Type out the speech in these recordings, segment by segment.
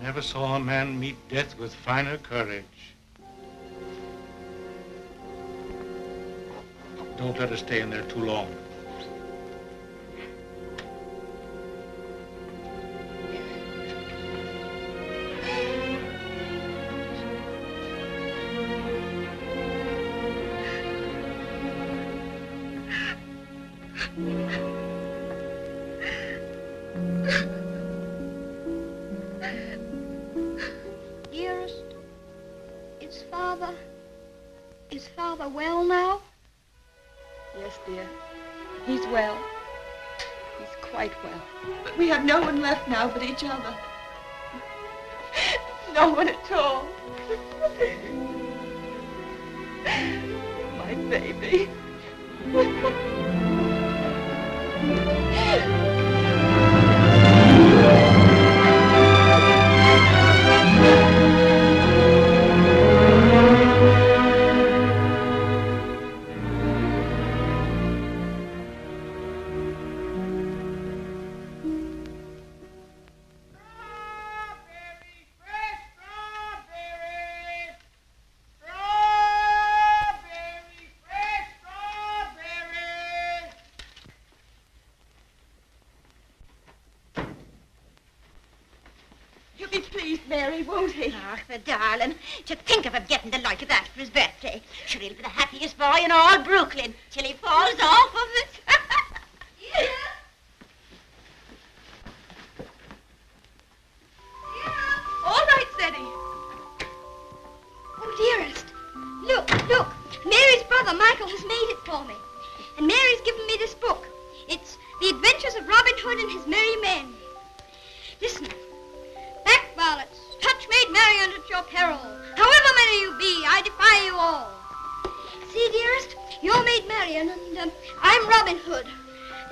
Never saw a man meet death with finer courage. Don't let her stay in there too long. Is Father well now? Yes, dear. He's well. He's quite well. But we have no one left now but each other. No one at all. My baby. The darling. To think of him getting the like of that for his birthday. Sure, he'll be the happiest boy in all Brooklyn till he falls off of it. Yeah. All right, Ceddie. Oh, dearest. Look. Mary's brother, Michael, has made it for me. And Mary's given me this book. It's The Adventures of Robin Hood and His Merry Men. Listen. Back varlets. Touch maid Marian at your peril. However many you be, I defy you all. See, dearest, you're maid Marian, and I'm Robin Hood.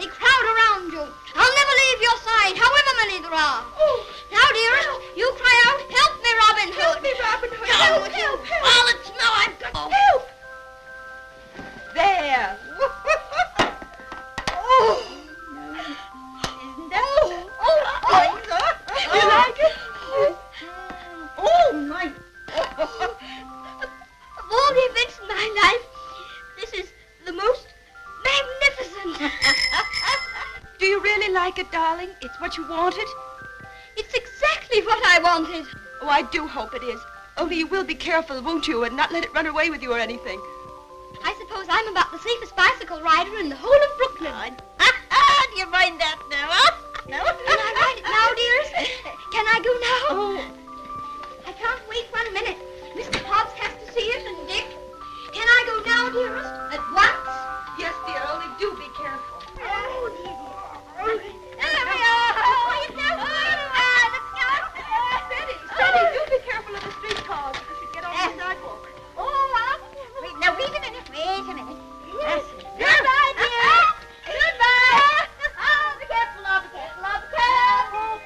They crowd around you. I'll never leave your side, however many there are. Oh. Now, dearest, you cry out, help me, Robin Hood. Help me, Robin Hood. Help. Varlets, now I've got... Oh. Help. There. Oh. Isn't that... Oh. You like it? Oh, my... Of all the events in my life, this is the most magnificent. Do you really like it, darling? It's what you wanted? It's exactly what I wanted. Oh, I do hope it is. Only you will be careful, won't you, and not let it run away with you or anything. I suppose I'm about the safest bicycle rider in the whole of Brooklyn. Do you mind that now, huh? No? Can I ride it now, dearest? Can I go now? Oh. I can't wait 1 minute. Mr. Hobbs has to see it, and Dick. Can I go now, dearest? At once? Yes, dear, only do be careful. Oh, dear. There we are. Quiet now. Let's go. Ceddie, do be careful of the streetcars if you should get off the sidewalk. Wait a minute. Yes. Goodbye, dear. Goodbye. Oh, be careful, be careful, be careful.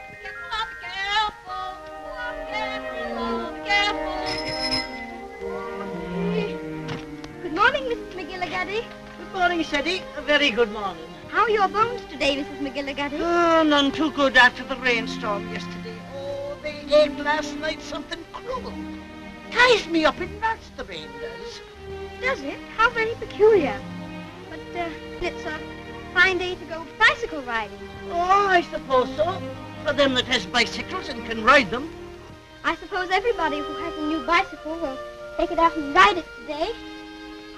Good morning, Mrs. McGillicuddy. Good morning, Ceddie. A very good morning. How are your bones today, Mrs. McGillicuddy? Oh, none too good after the rainstorm yesterday. Oh, they ate last night something cruel. Ties me up in knots, the rain does. Does it? How very peculiar. But it's a fine day to go bicycle riding. Oh, I suppose so. For them that has bicycles and can ride them. I suppose everybody who has a new bicycle will take it out and ride it today.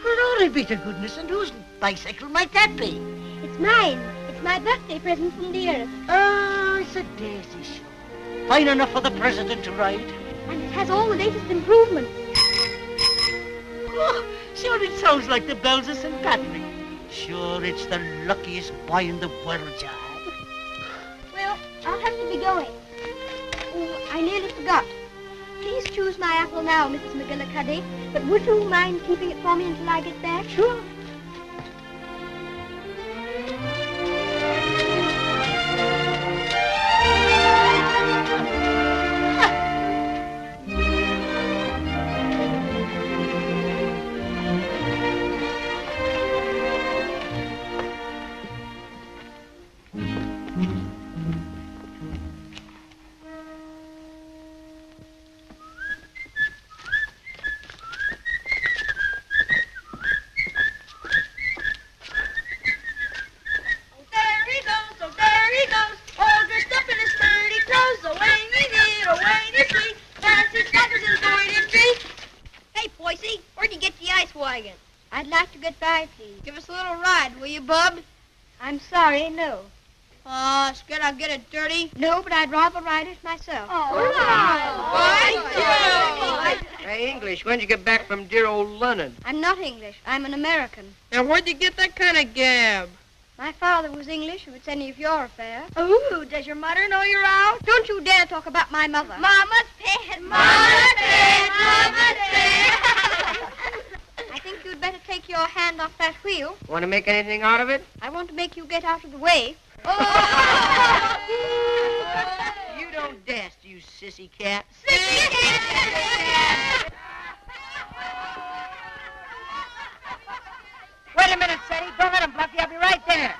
Glory be to goodness, and whose bicycle might that be? It's mine. It's my birthday present from dearest. Oh, it's a daisy show. Fine enough for the president to ride. And it has all the latest improvements. Oh, sure it sounds like the bells of St. Patrick. Sure, it's the luckiest boy in the world, John. Well, I'll have to be going. Oh, I nearly forgot. Please choose my apple now, Mrs. McGillicuddy. But would you mind keeping it for me until I get back? Sure. you, bub? I'm sorry, no. Oh, scared I'll get it dirty? No, but I'd rather write it myself. Hey, English, when'd you get back from dear old London? I'm not English. I'm an American. Now, where'd you get that kind of gab? My father was English, if it's any of your affair. Ooh, does your mother know you're out? Don't you dare talk about my mother. Mama's pet, Mama's pet, Mama's pet. I think you'd better take your hand off that wheel. Want to make anything out of it? I want to make you get out of the way. You don't dast, you sissy cat. Sissy cat. Wait a minute, Ceddie. Don't let him bluff you. I'll be right there.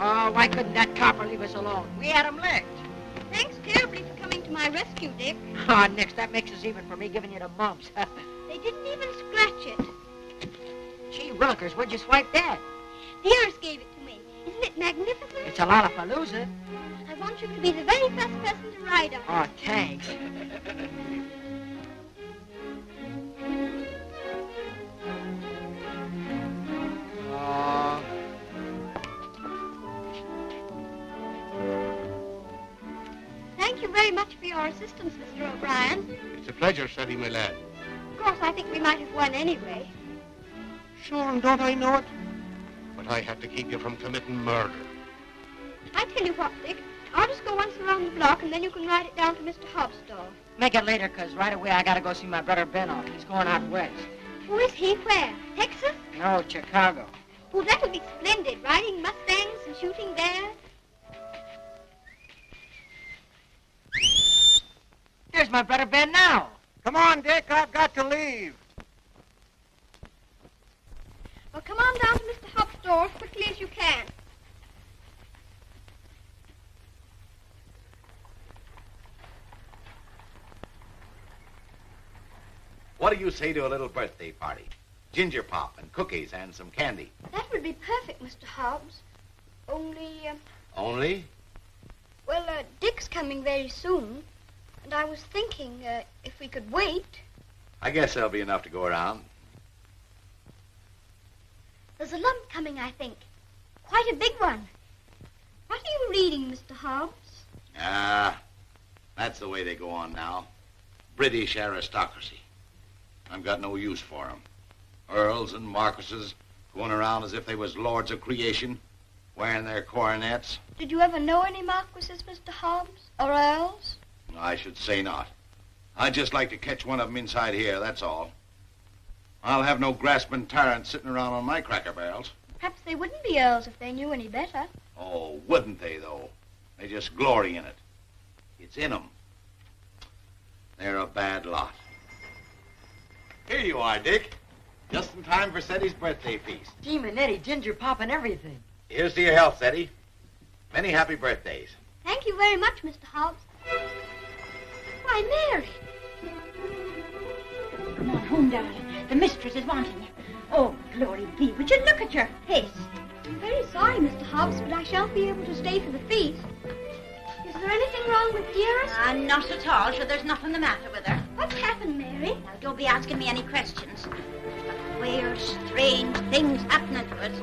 Oh, why couldn't that copper leave us alone? We had him licked. Thanks terribly for coming to my rescue, Dick. Ah, Nix, that makes us even for me giving you the mumps. They didn't even scratch it. Gee, Runkers, where'd you swipe that? The heiress gave it to me. Isn't it magnificent? It's a Lollapalooza. I want you to be the very first person to ride on it. Oh, thanks. Thank you very much for your assistance, Mr. O'Brien. It's a pleasure, Ceddie, my lad. Of course, I think we might have won anyway. Sure, and don't I know it? But I had to keep you from committing murder. I tell you what, Dick. I'll just go once around the block, and then you can ride it down to Mr. Hobbs' store. Make it later, 'cause right away I gotta go see my brother Ben off. He's going out west. Who is he? Where? Texas? No, Chicago. Oh, that would be splendid, riding Mustangs and shooting bears. There's my brother Ben now. Come on, Dick, I've got to leave. Well, come on down to Mr. Hobbs' store as quickly as you can. What do you say to a little birthday party? Ginger pop and cookies and some candy. That would be perfect, Mr. Hobbs. Only, Only? well, Dick's coming very soon. And I was thinking, if we could wait. I guess there'll be enough to go around. There's a lump coming, I think. Quite a big one. What are you reading, Mr. Hobbs? Ah, that's the way they go on now. British aristocracy. I've got no use for 'em. Earls and marquises going around as if they was lords of creation, wearing their coronets. Did you ever know any marquises, Mr. Hobbs? Or earls? I should say not. I'd just like to catch one of 'em inside here, that's all. I'll have no grasping tyrants sitting around on my cracker barrels. Perhaps they wouldn't be earls if they knew any better. Oh, wouldn't they, though? They just glory in it. It's in 'em. They're a bad lot. Here you are, Dick. Just in time for Ceddie's birthday feast. Gee, Manetti, ginger pop and everything. Here's to your health, Ceddie. Many happy birthdays. Thank you very much, Mr. Hobbs. Why, Mary. Come on home, darling. The mistress is wanting you. Oh, glory be. Would you look at your face? I'm very sorry, Mr. Hobbs, but I shan't be able to stay for the feast. Is there anything wrong with dearest? Not at all. Sure, there's nothing the matter with her. What's happened, Mary? Now, don't be asking me any questions. Queer, strange things happening to us.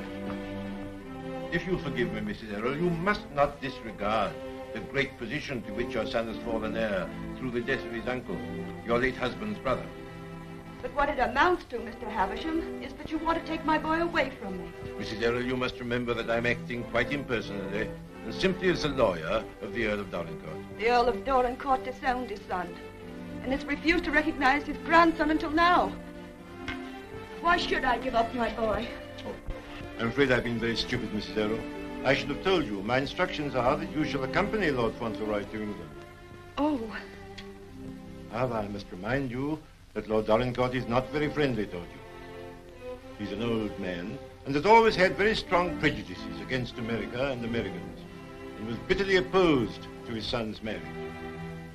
If you'll forgive me, Mrs. Errol, you must not disregard the great position to which your son has fallen heir through the death of his uncle, your late husband's brother. But what it amounts to, Mr. Havisham, is that you want to take my boy away from me. Mrs. Errol, you must remember that I'm acting quite impersonally and simply as a lawyer of the Earl of Dorincourt. The Earl of Dorincourt disowned his son and has refused to recognize his grandson until now. Why should I give up my boy? Oh, I'm afraid I've been very stupid, Mrs. Errol. I should have told you. My instructions are that you shall accompany Lord Fauntleroy to England. Oh. However, I must remind you that Lord Dorincourt is not very friendly toward you. He's an old man and has always had very strong prejudices against America and Americans, and was bitterly opposed to his son's marriage.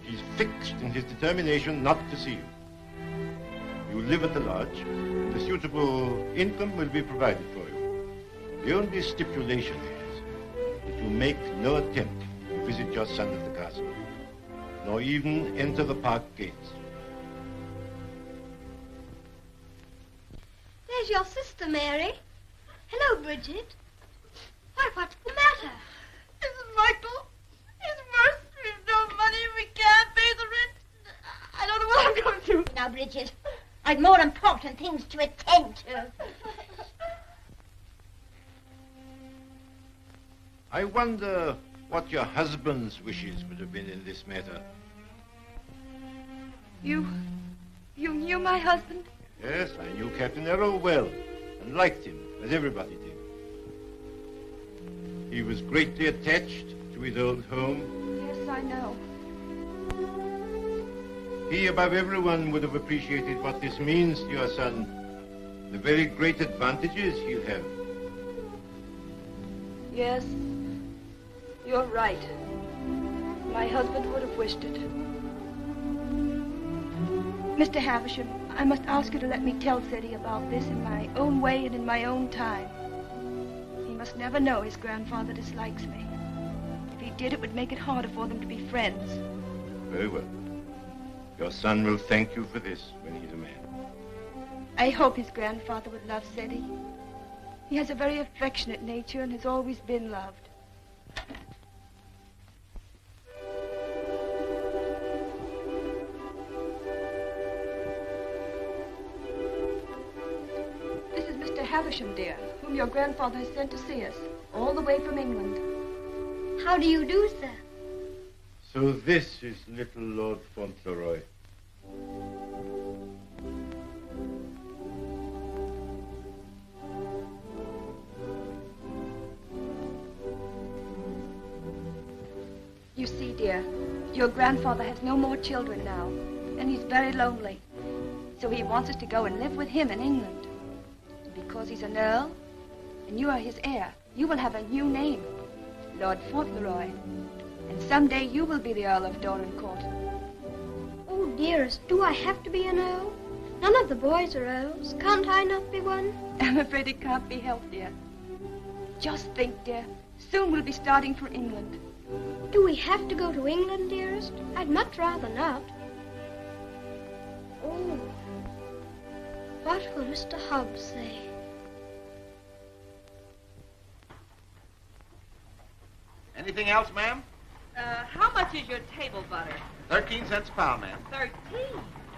He's fixed in his determination not to see you. You live at the lodge, and a suitable income will be provided for you. The only stipulation is that you make no attempt to visit your son at the castle, nor even enter the park gates. There's your sister, Mary. Hello, Bridget. What's the matter? Mrs. Michael, it's worse. We've no money. We can't pay the rent. I don't know what I'm going to do. Now, Bridget, I've more important things to attend to. I wonder what your husband's wishes would have been in this matter. You knew my husband? Yes, I knew Captain Errol well and liked him, as everybody did. He was greatly attached to his old home. Yes, I know. He, above everyone, would have appreciated what this means to your son, the very great advantages he'll have. Yes, you're right. My husband would have wished it. Mr. Havisham, I must ask you to let me tell Ceddie about this in my own way and in my own time. He must never know his grandfather dislikes me. If he did, it would make it harder for them to be friends. Very well. Your son will thank you for this when he's a man. I hope his grandfather would love Ceddie. He has a very affectionate nature and has always been loved. This is Mr. Havisham, dear, whom your grandfather has sent to see us, all the way from England. How do you do, sir? So this is little Lord Fauntleroy. You see, dear, your grandfather has no more children now, and he's very lonely. So he wants us to go and live with him in England. Because he's an earl, and you are his heir, you will have a new name, Lord Fauntleroy. And someday you will be the Earl of Dorincourt. Oh, dearest, do I have to be an earl? None of the boys are earls. Can't I not be one? I'm afraid it can't be helped, dear. Just think, dear, soon we'll be starting for England. Do we have to go to England, dearest? I'd much rather not. Oh, what will Mr. Hobbs say? Anything else, ma'am? How much is your table butter? 13 cents a pound, ma'am. 13.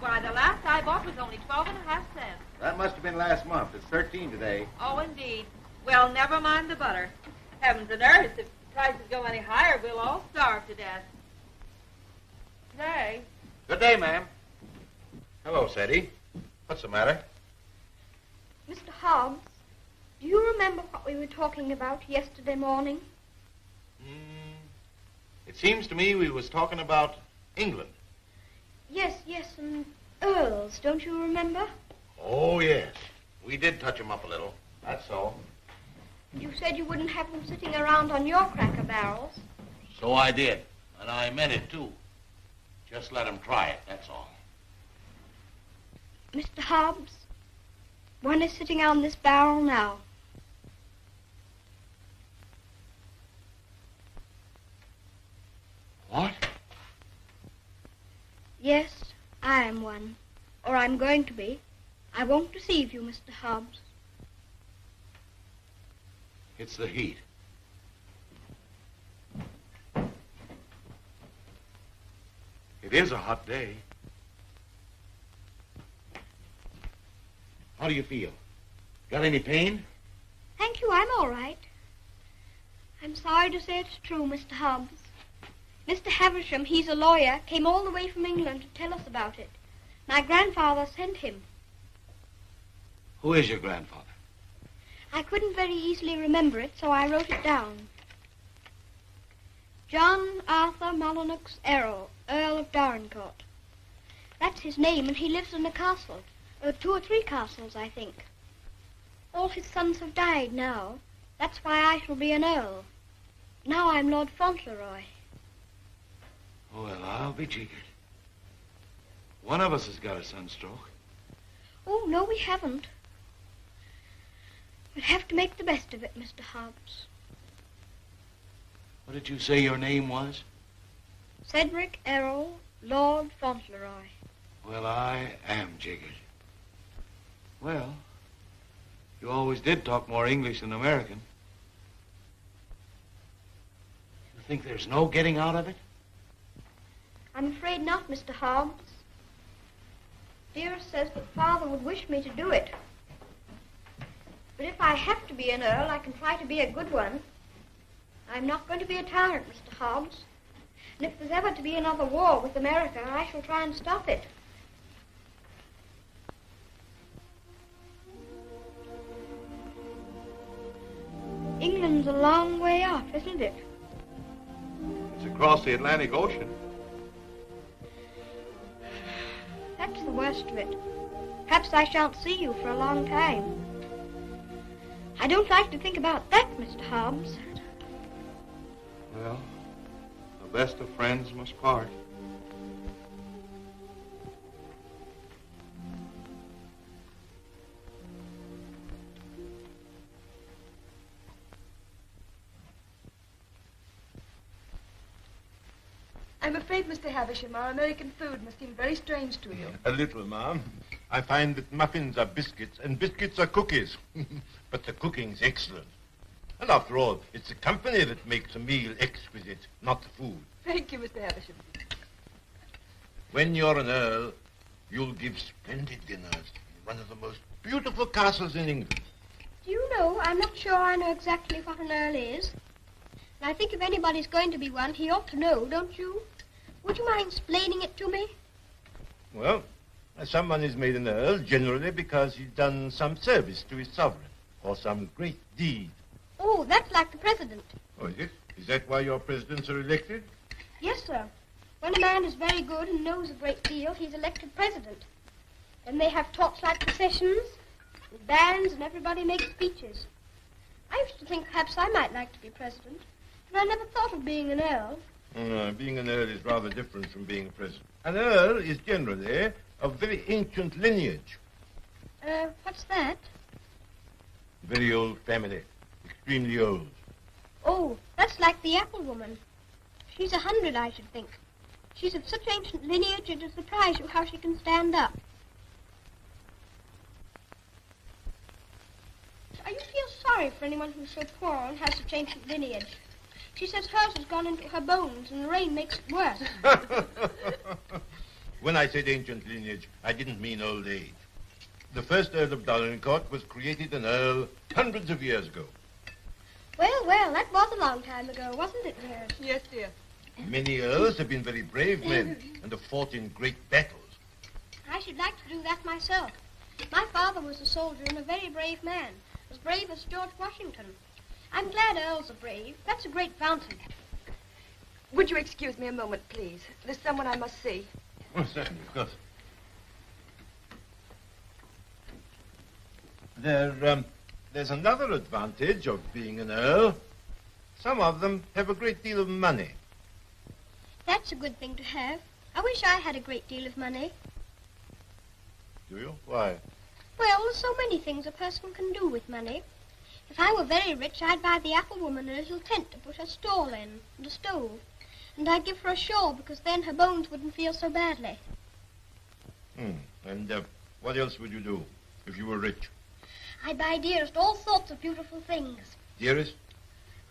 Why, the last I bought was only 12.5 cents. That must have been last month. It's 13 today. Oh, indeed. Well, never mind the butter. Heavens and earth, if the prices go any higher, we'll all starve to death. Nay. Good day, ma'am. Hello, Ceddie. What's the matter? Mr. Hobbs, do you remember what we were talking about yesterday morning? It seems to me we was talking about England. Yes, and earls, don't you remember? Oh, yes. We did touch 'em up a little. That's so. You said you wouldn't have them sitting around on your cracker barrels. So I did. And I meant it, too. Just let 'em try it, that's all. Mr. Hobbs, one is sitting on this barrel now. What? Yes, I am one. Or I'm going to be. I won't deceive you, Mr. Hobbs. It's the heat. It is a hot day. How do you feel? Got any pain? Thank you, I'm all right. I'm sorry to say it's true, Mr. Hobbs. Mr. Havisham, he's a lawyer, came all the way from England to tell us about it. My grandfather sent him. Who is your grandfather? I couldn't very easily remember it, so I wrote it down. John Arthur Molyneux Errol, Earl of Dorincourt. That's his name, and he lives in a castle. 2 or 3 castles, I think. All his sons have died now. That's why I shall be an earl. Now I'm Lord Fauntleroy. Well, I'll be jiggered. One of us has got a sunstroke. Oh, no, we haven't. We'll have to make the best of it, Mr. Hobbs. What did you say your name was? Cedric Errol, Lord Fauntleroy. Well, I am jiggered. Well, you always did talk more English than American. You think there's no getting out of it? I'm afraid not, Mr. Hobbs. Dearest says that Father would wish me to do it. But if I have to be an earl, I can try to be a good one. I'm not going to be a tyrant, Mr. Hobbs. And if there's ever to be another war with America, I shall try and stop it. England's a long way off, isn't it? It's across the Atlantic Ocean. That's the worst of it. Perhaps I shan't see you for a long time. I don't like to think about that, Mr. Hobbs. Well, the best of friends must part. I'm afraid, Mr. Havisham, our American food must seem very strange to you. A little, ma'am. I find that muffins are biscuits and biscuits are cookies. But the cooking's excellent. And after all, it's the company that makes a meal exquisite, not the food. Thank you, Mr. Havisham. When you're an earl, you'll give splendid dinners in one of the most beautiful castles in England. Do you know, I'm not sure I know exactly what an earl is. And I think if anybody's going to be one, he ought to know, don't you? Would you mind explaining it to me? Well, someone is made an earl generally because he's done some service to his sovereign or some great deed. Oh, that's like the president. Oh, is it? Is that why your presidents are elected? Yes, sir. When a man is very good and knows a great deal, he's elected president. Then they have torchlight processions, with bands, and everybody makes speeches. I used to think perhaps I might like to be president, but I never thought of being an earl. No, being an earl is rather different from being a president. An earl is generally of very ancient lineage. What's that? Very old family. Extremely old. Oh, that's like the apple woman. She's 100, I should think. She's of such ancient lineage, it'll surprise you how she can stand up. I used to feel sorry for anyone who's so poor and has such ancient lineage. She says hers has gone into her bones, and the rain makes it worse. When I said ancient lineage, I didn't mean old age. The first Earl of Dorincourt was created an earl hundreds of years ago. Well, that was a long time ago, wasn't it, dear? Yes, dear. Many earls have been very brave men and have fought in great battles. I should like to do that myself. My father was a soldier and a very brave man, as brave as George Washington. I'm glad earls are brave. That's a great fountain. Would you excuse me a moment, please? There's someone I must see. Oh, certainly, of course. There's another advantage of being an earl. Some of them have a great deal of money. That's a good thing to have. I wish I had a great deal of money. Do you? Why? Well, there's so many things a person can do with money. If I were very rich, I'd buy the apple woman a little tent to put her stall in, and a stove. And I'd give her a shawl, because then her bones wouldn't feel so badly. And what else would you do if you were rich? I'd buy Dearest all sorts of beautiful things. Dearest?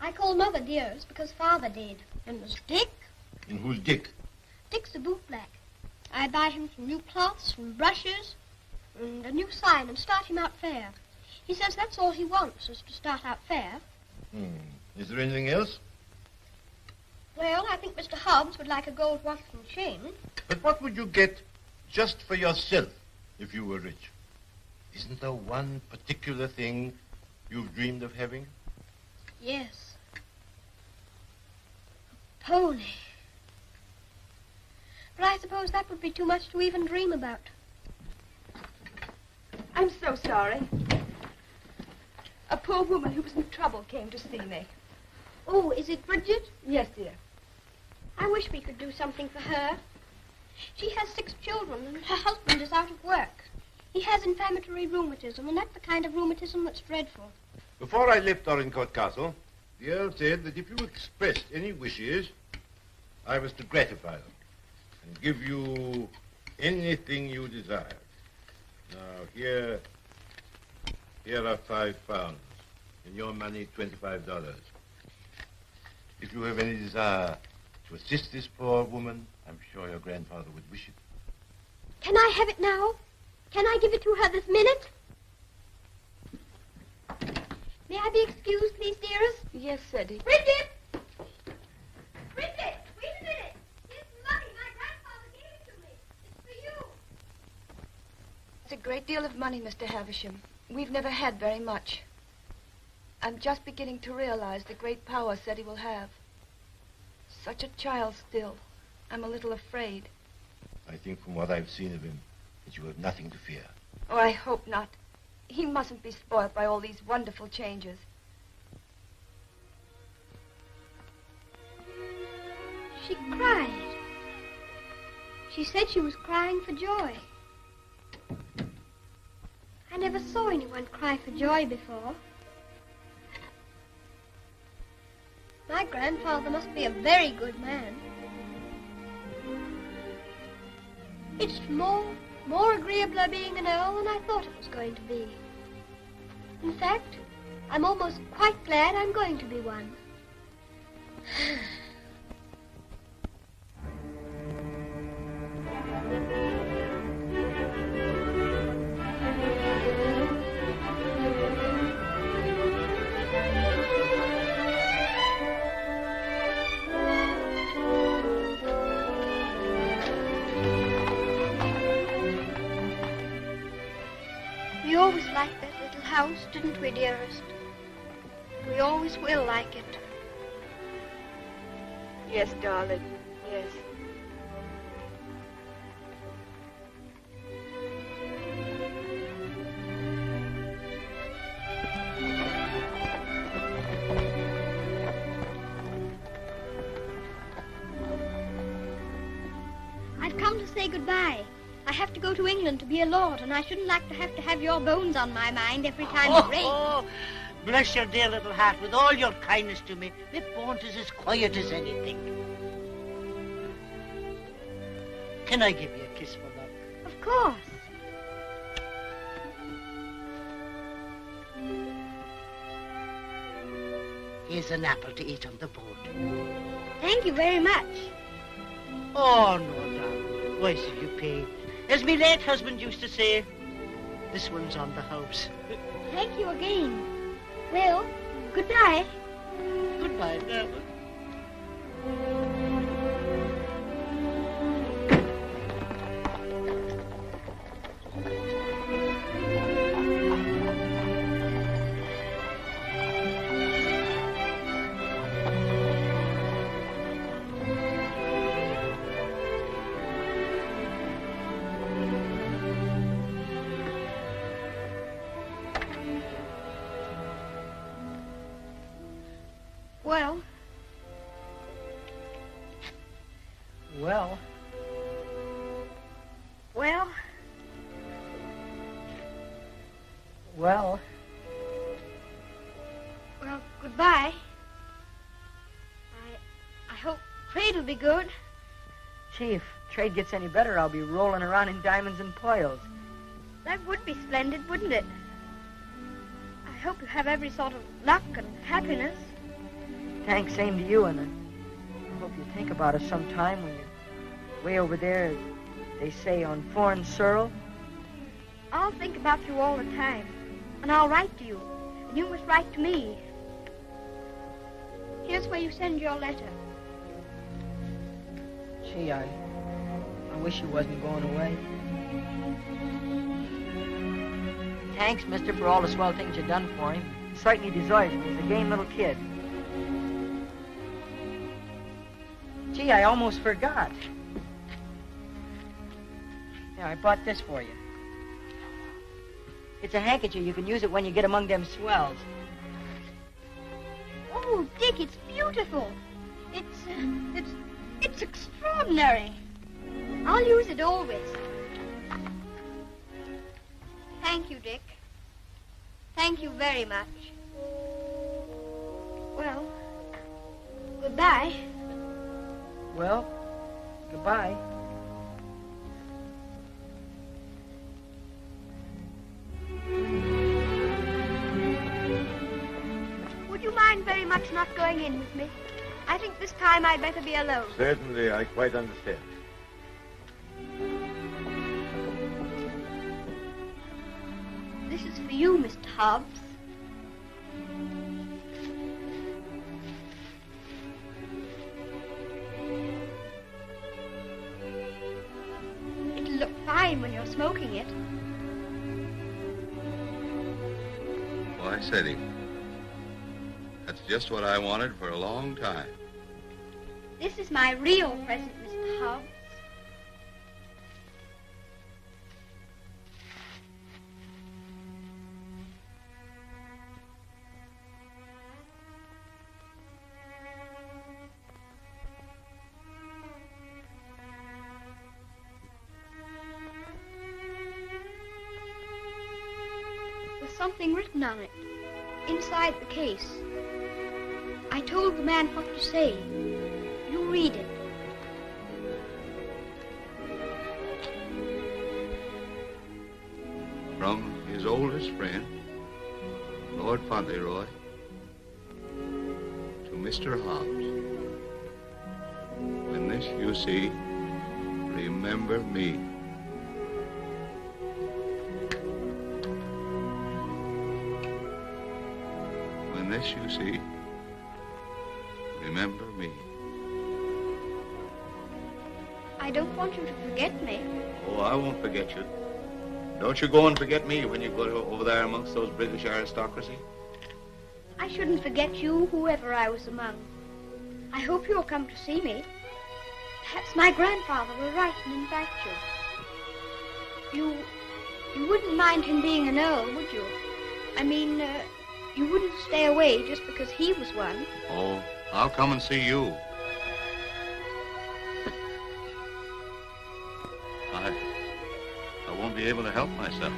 I call Mother Dearest because Father did. And there's Dick. And who's Dick? Dick's a bootblack. I buy him some new cloths and brushes. and a new sign and start him out fair. He says that's all he wants, is to start out fair. Is there anything else? Well, I think Mr. Hobbs would like a gold watch and chain. But what would you get just for yourself if you were rich? Isn't there one particular thing you've dreamed of having? Yes. A pony. But I suppose that would be too much to even dream about. I'm so sorry. A poor woman who was in trouble came to see me. Oh, is it Bridget? Yes, dear. I wish we could do something for her. She has 6 children, and her husband is out of work. He has inflammatory rheumatism, and that's the kind of rheumatism that's dreadful. Before I left Dorincourt Castle, the Earl said that if you expressed any wishes, I was to gratify them and give you anything you desired. Now, here are £5. In your money, $25. If you have any desire to assist this poor woman, I'm sure your grandfather would wish it. Can I have it now? Can I give it to her this minute? May I be excused, please, dearest? Yes, Ceddie. Bridget! Bridget, wait a minute. Here's money. My grandfather gave it to me. It's for you. It's a great deal of money, Mr. Havisham. We've never had very much. I'm just beginning to realize the great power Ceddie will have. Such a child still. I'm a little afraid. I think from what I've seen of him that you have nothing to fear. Oh, I hope not. He mustn't be spoiled by all these wonderful changes. She cried. She said she was crying for joy. I never saw anyone cry for joy before. My grandfather must be a very good man. It's more agreeable being an earl than I thought it was going to be. In fact, I'm almost quite glad I'm going to be one. We always liked that little house, didn't we, dearest? We always will like it. Yes, darling. Yes. I've come to say goodbye. I have to go to England to be a lord, and I shouldn't like to have your bones on my mind every time it rains. Oh, bless your dear little heart. With all your kindness to me, my bones is as quiet as anything. Can I give you a kiss for luck? Of course. Here's an apple to eat on the boat. Thank you very much. Oh, no, darling. Why should you pay? As my late husband used to say, this one's on the house. Thank you again. Well, goodbye. Goodbye, darling. Well, Well, well, well, well, goodbye. I hope trade'll be good. Gee, if trade gets any better, I'll be rolling around in diamonds and pearls. That would be splendid, wouldn't it? I hope you have every sort of luck and happiness. Thanks, same to you, and I hope you think about us sometime when you're way over there, they say, on foreign soil. I'll think about you all the time. And I'll write to you. And you must write to me. Here's where you send your letter. Gee, I wish he wasn't going away. Thanks, mister, for all the swell things you've done for him. He certainly deserves it. He's a game little kid. Gee, I almost forgot. Yeah, I bought this for you. It's a handkerchief. You can use it when you get among them swells. Oh, Dick, it's beautiful. It's extraordinary. I'll use it always. Thank you, Dick. Thank you very much. Well, goodbye. Well, goodbye. Would you mind very much not going in with me? I think this time I'd better be alone. Certainly, I quite understand. This is for you, Mr. Hobbs. It'll look fine when you're smoking it. Why, Ceddie, that's just what I wanted for a long time. This is my real present, Mr. Hobbs. There's something written on it, inside the case. I told the man what to say. You read it. From his oldest friend, Lord Fauntleroy, to Mr. Hobbs. When this you see, remember me. When this you see, remember me. I don't want you to forget me. Oh, I won't forget you. Don't you go and forget me when you go over there amongst those British aristocracy. I shouldn't forget you, whoever I was among. I hope you'll come to see me. Perhaps my grandfather will write and invite you. You wouldn't mind him being an earl, would you? I mean, you wouldn't stay away just because he was one. Oh, I'll come and see you. I won't be able to help myself.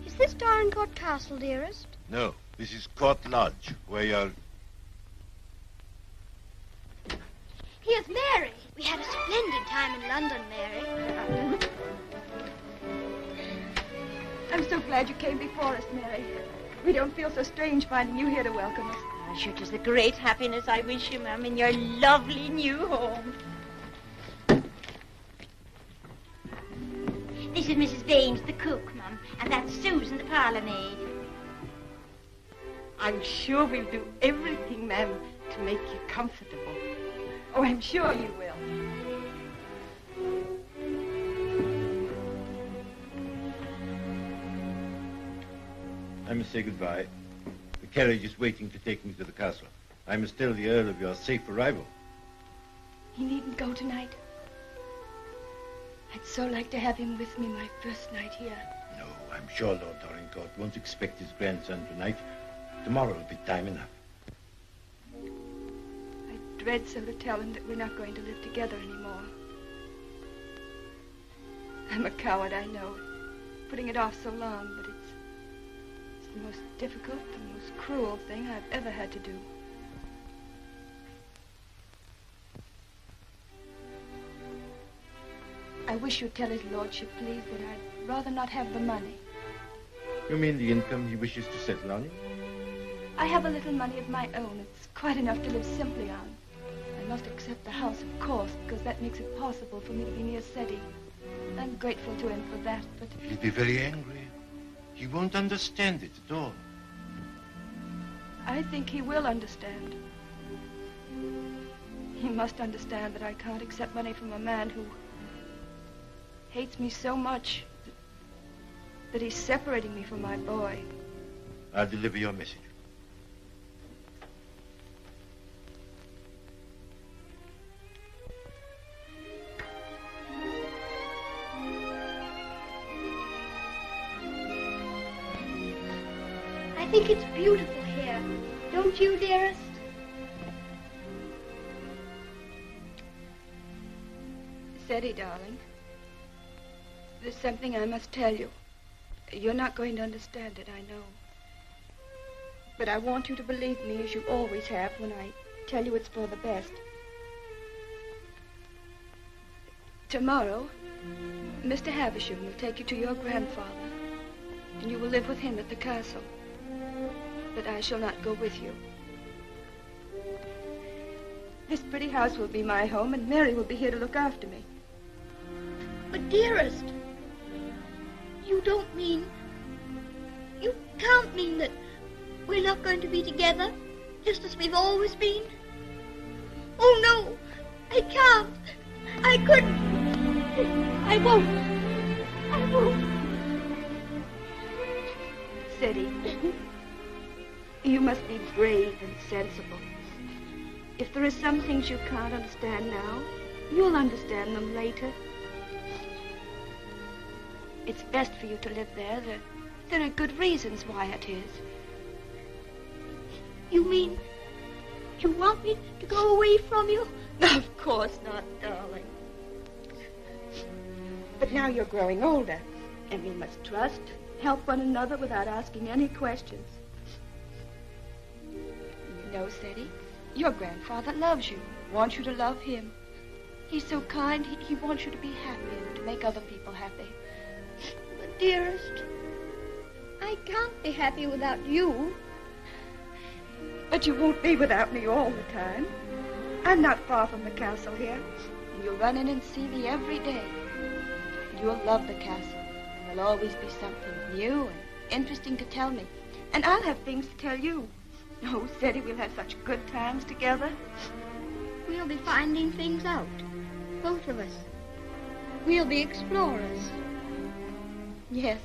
Is this Dorincourt Castle, dearest? No, this is Court Lodge, where you're... Here's Mary. We had a splendid time in London, Mary. I'm so glad you came before us, Mary. We don't feel so strange finding you here to welcome us. Oh, sure, 'tis a great happiness I wish you, ma'am, in your lovely new home. This is Mrs. Baines, the cook, Mum, and that's Susan, the parlour maid. I'm sure we'll do everything, ma'am, to make you comfortable. Oh, I'm sure you will. I must say goodbye. The carriage is waiting to take me to the castle. I must tell the Earl of your safe arrival. He needn't go tonight. I'd so like to have him with me my first night here. No, I'm sure Lord Dorincourt won't expect his grandson tonight. Tomorrow will be time enough. I dread so to tell him that we're not going to live together anymore. I'm a coward, I know, putting it off so long, but it's the most difficult, the most cruel thing I've ever had to do. I wish you'd tell his lordship, please, that I'd rather not have the money. You mean the income he wishes to settle on you? I have a little money of my own. It's quite enough to live simply on. I must accept the house, of course, because that makes it possible for me to be near Ceddie. I'm grateful to him for that, but... He'll be very angry. He won't understand it at all. I think he will understand. He must understand that I can't accept money from a man who hates me so much that he's separating me from my boy. I'll deliver your message. I think it's beautiful here. Don't you, dearest? Ceddie, darling, there's something I must tell you. You're not going to understand it, I know. But I want you to believe me, as you always have, when I tell you it's for the best. Tomorrow, Mr. Havisham will take you to your grandfather, and you will live with him at the castle. But I shall not go with you. This pretty house will be my home, and Mary will be here to look after me. But, dearest, you don't mean... You can't mean that we're not going to be together, just as we've always been? Oh, no, I can't. I couldn't. I won't. I won't. Ceddie, you must be brave and sensible. If there are some things you can't understand now, you'll understand them later. It's best for you to live there. There are good reasons why it is. You mean you want me to go away from you? Of course not, darling. But now you're growing older, and we must trust, help one another without asking any questions. You know, Ceddie, your grandfather loves you, wants you to love him. He's so kind, he wants you to be happy and to make other people happy. But, dearest, I can't be happy without you. But you won't be without me all the time. I'm not far from the castle here, and you'll run in and see me every day. You'll love the castle, and there'll always be something new and interesting to tell me. And I'll have things to tell you. Oh, Ceddie, we'll have such good times together. We'll be finding things out, both of us. We'll be explorers. Yes,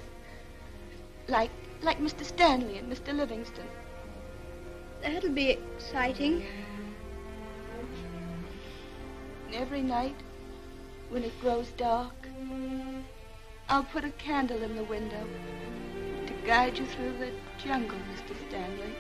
like Mr. Stanley and Mr. Livingston. That'll be exciting. And every night, when it grows dark, I'll put a candle in the window to guide you through the jungle, Mr. Stanley.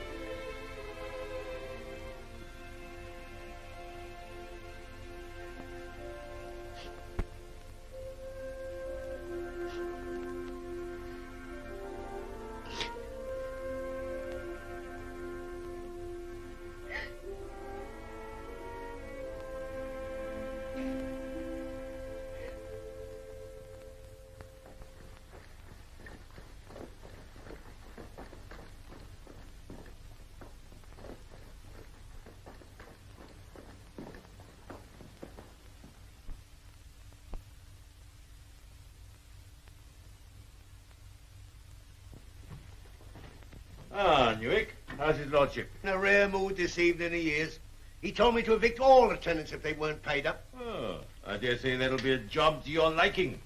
How's his lordship? In a rare mood this evening he is. He told me to evict all the tenants if they weren't paid up. Oh, I dare say that'll be a job to your liking.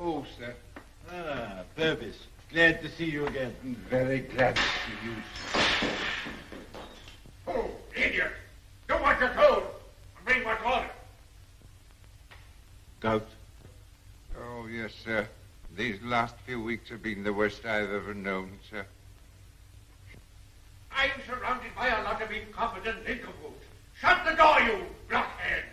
Oh, sir. Ah, Purvis. Glad to see you again. Very glad to see you, sir. Oh, idiot! Do what you're told and bring what's ordered. Gout. Oh, yes, sir. These last few weeks have been the worst I've ever known, sir. I'm surrounded by a lot of incompetent nincompoops. Shut the door, you blockhead!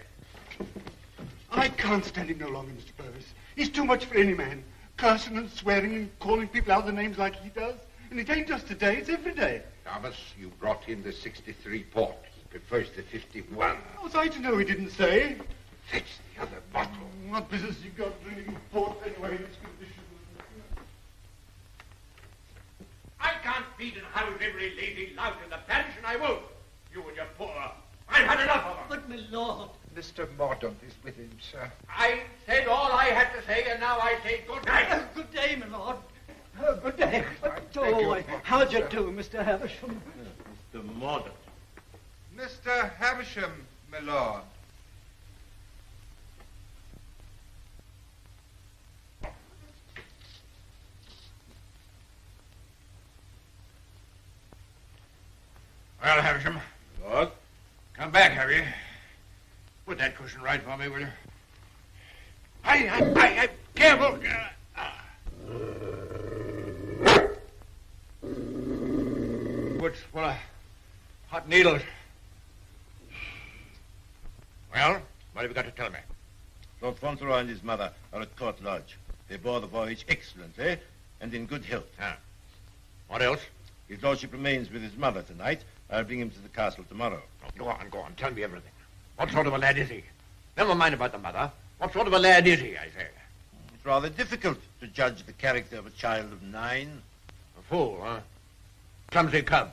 I can't stand him no longer, Mr. Purvis. He's too much for any man. Cursing and swearing and calling people out the names like he does. And it ain't just today, it's every day. Thomas, you brought him the 63 port. He prefers the 51. How was I to know he didn't say? Fetch the other bottle. What business you got drinking port anyway in this condition? I can't feed and house every lazy lout in the parish, and I won't. You and your poor. I've had enough of them. But, my lord. Mr. Mordaunt is with him, sir. I said all I had to say, and now I say good night. Good day, my lord. Good day. Thank you, How'd you sir. do, Mr. Havisham? Mr. Mordaunt. Mr. Havisham, my lord. Well, Havisham. Lord? Come back, have you? Put that cushion right for me, will you? I careful. What's full of hot needles? Well, what have you got to tell me? Lord Fauntleroy and his mother are at Court Lodge. They bore the voyage excellently and in good health. Ah. What else? His lordship remains with his mother tonight. I'll bring him to the castle tomorrow. Oh, go on. Tell me everything. What sort of a lad is he? Never mind about the mother. What sort of a lad is he, I say? It's rather difficult to judge the character of a child of 9. A fool, huh? Clumsy cub.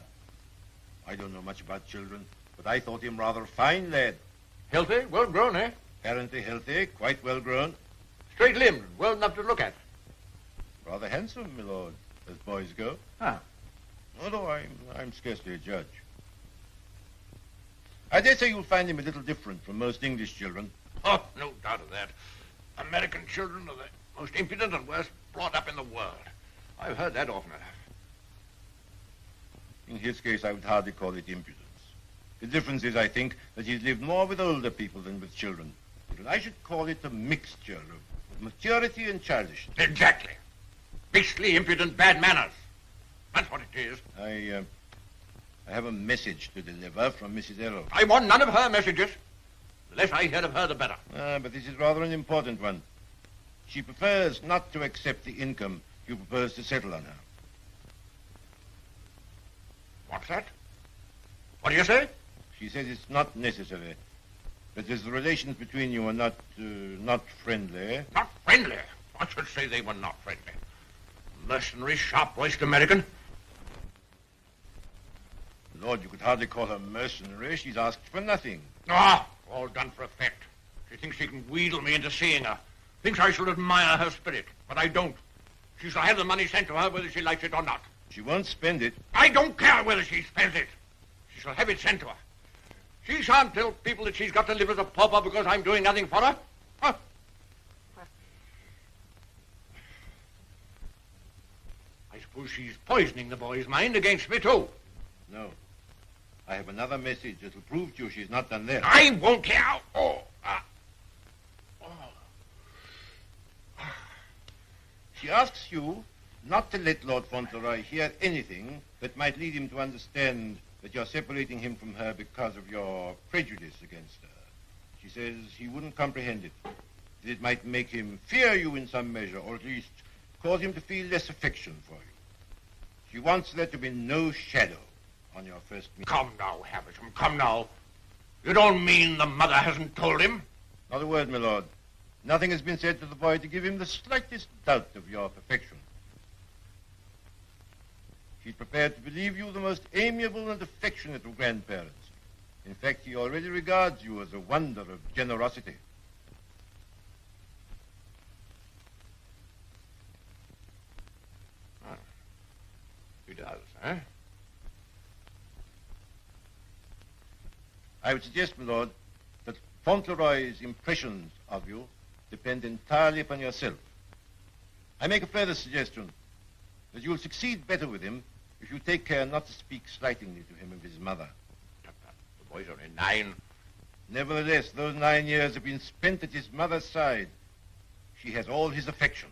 I don't know much about children, but I thought him rather a fine lad. Healthy? Well grown, eh? Apparently healthy, quite well grown. Straight-limbed, well enough to look at. Rather handsome, my lord, as boys go. Ah. Although I'm scarcely a judge. I dare say you'll find him a little different from most English children. Oh, no doubt of that. American children are the most impudent and worst brought up in the world. I've heard that often enough. In his case, I would hardly call it impudence. The difference is, I think, that he's lived more with older people than with children. But I should call it a mixture of maturity and childishness. Exactly. Beastly, impudent, bad manners. That's what it is. I have a message to deliver from Mrs. Errol. I want none of her messages. The less I hear of her, the better. But this is rather an important one. She prefers not to accept the income you propose to settle on her. What's that? What do you say? She says it's not necessary. That as the relations between you are not friendly. Not friendly? I should say they were not friendly. Mercenary, sharp-voiced American. Lord, you could hardly call her mercenary. She's asked for nothing. Ah, all done for effect. She thinks she can wheedle me into seeing her. Thinks I should admire her spirit, but I don't. She shall have the money sent to her whether she likes it or not. She won't spend it. I don't care whether she spends it. She shall have it sent to her. She shan't tell people that she's got to live as a pauper because I'm doing nothing for her. Huh? I suppose she's poisoning the boy's mind against me, too. No. I have another message that will prove to you she's not done there. I won't care. She asks you not to let Lord Fauntleroy hear anything that might lead him to understand that you're separating him from her because of your prejudice against her. She says he wouldn't comprehend it. That it might make him fear you in some measure, or at least cause him to feel less affection for you. She wants there to be no shadow on your first meeting. Come now, Havisham, come now. You don't mean the mother hasn't told him? Not a word, my lord. Nothing has been said to the boy to give him the slightest doubt of your perfection. She's prepared to believe you the most amiable and affectionate of grandparents. In fact, he already regards you as a wonder of generosity. Huh? I would suggest, my lord, that Fauntleroy's impressions of you depend entirely upon yourself. I make a further suggestion, that you will succeed better with him if you take care not to speak slightingly to him of his mother. The boy's only 9. Nevertheless, those 9 years have been spent at his mother's side. She has all his affection.